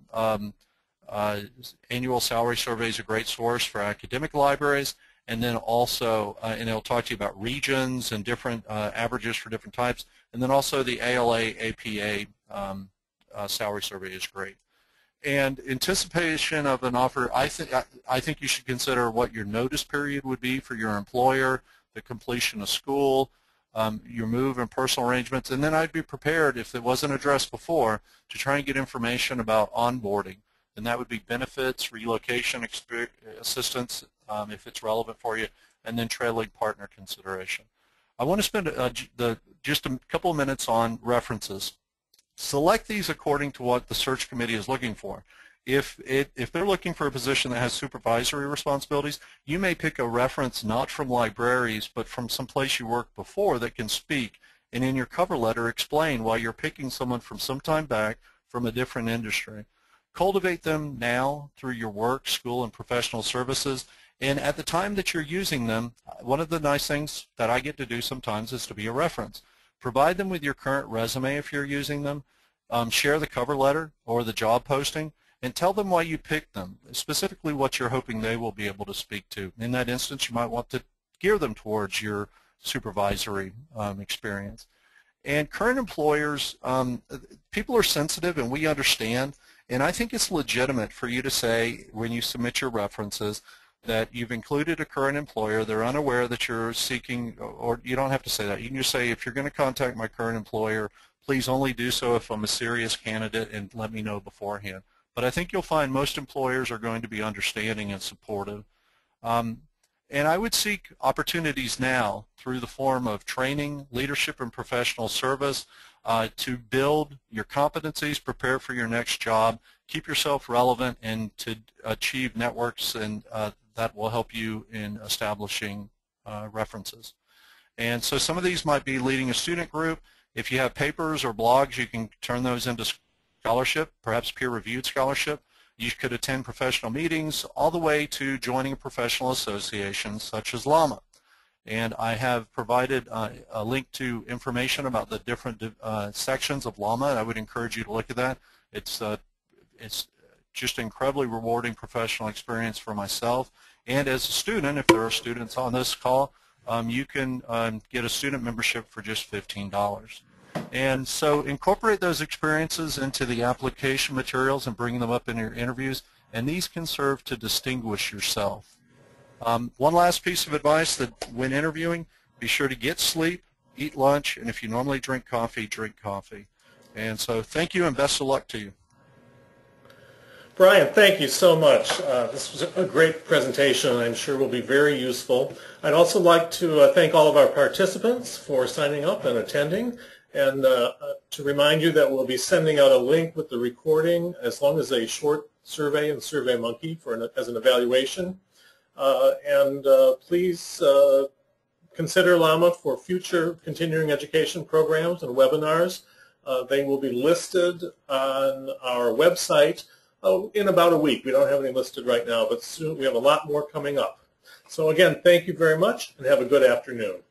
annual salary survey is a great source for academic libraries, and then also, and it'll talk to you about regions and different averages for different types, and then also the ALA APA salary survey is great. And anticipation of an offer, I think you should consider what your notice period would be for your employer, the completion of school, your move and personal arrangements, and then I'd be prepared, if it wasn't addressed before, to try and get information about onboarding. and that would be benefits, relocation assistance if it's relevant for you, and then trailing partner consideration. I want to spend just a couple of minutes on references. Select these according to what the search committee is looking for. If they're looking for a position that has supervisory responsibilities, you may pick a reference not from libraries but from some place you worked before that can speak, and in your cover letter explain why you're picking someone from some time back from a different industry. Cultivate them now through your work, school, and professional services, and at the time that you're using them, one of the nice things that I get to do sometimes is to be a reference. Provide them with your current resume if you're using them, share the cover letter or the job posting, and tell them why you picked them, specifically what you're hoping they will be able to speak to. In that instance, you might want to gear them towards your supervisory experience. And current employers, people are sensitive, and we understand, and I think it's legitimate for you to say when you submit your references that you've included a current employer, they're unaware that you're seeking, or you don't have to say that. You can just say, if you're going to contact my current employer, please only do so if I'm a serious candidate and let me know beforehand. But I think you'll find most employers are going to be understanding and supportive. And I would seek opportunities now through the form of training, leadership, and professional service to build your competencies, prepare for your next job, keep yourself relevant, and to achieve networks and that will help you in establishing references. And so some of these might be leading a student group. If you have papers or blogs, you can turn those into scholarship, perhaps peer-reviewed scholarship. You could attend professional meetings all the way to joining a professional association such as LLAMA. And I have provided a link to information about the different sections of LLAMA, and I would encourage you to look at that. It's just an incredibly rewarding professional experience for myself. And as a student, if there are students on this call, you can get a student membership for just $15. And so incorporate those experiences into the application materials and bring them up in your interviews, and these can serve to distinguish yourself. One last piece of advice, that when interviewing, be sure to get sleep, eat lunch, and if you normally drink coffee, drink coffee. And so thank you and best of luck to you. Brian, thank you so much. This was a great presentation, and I'm sure will be very useful. I'd also like to thank all of our participants for signing up and attending, and to remind you that we'll be sending out a link with the recording as long as a short survey in SurveyMonkey as an evaluation. Please consider LLAMA for future continuing education programs and webinars. They will be listed on our website in about a week. We don't have any listed right now, but soon we have a lot more coming up. So again, thank you very much and have a good afternoon.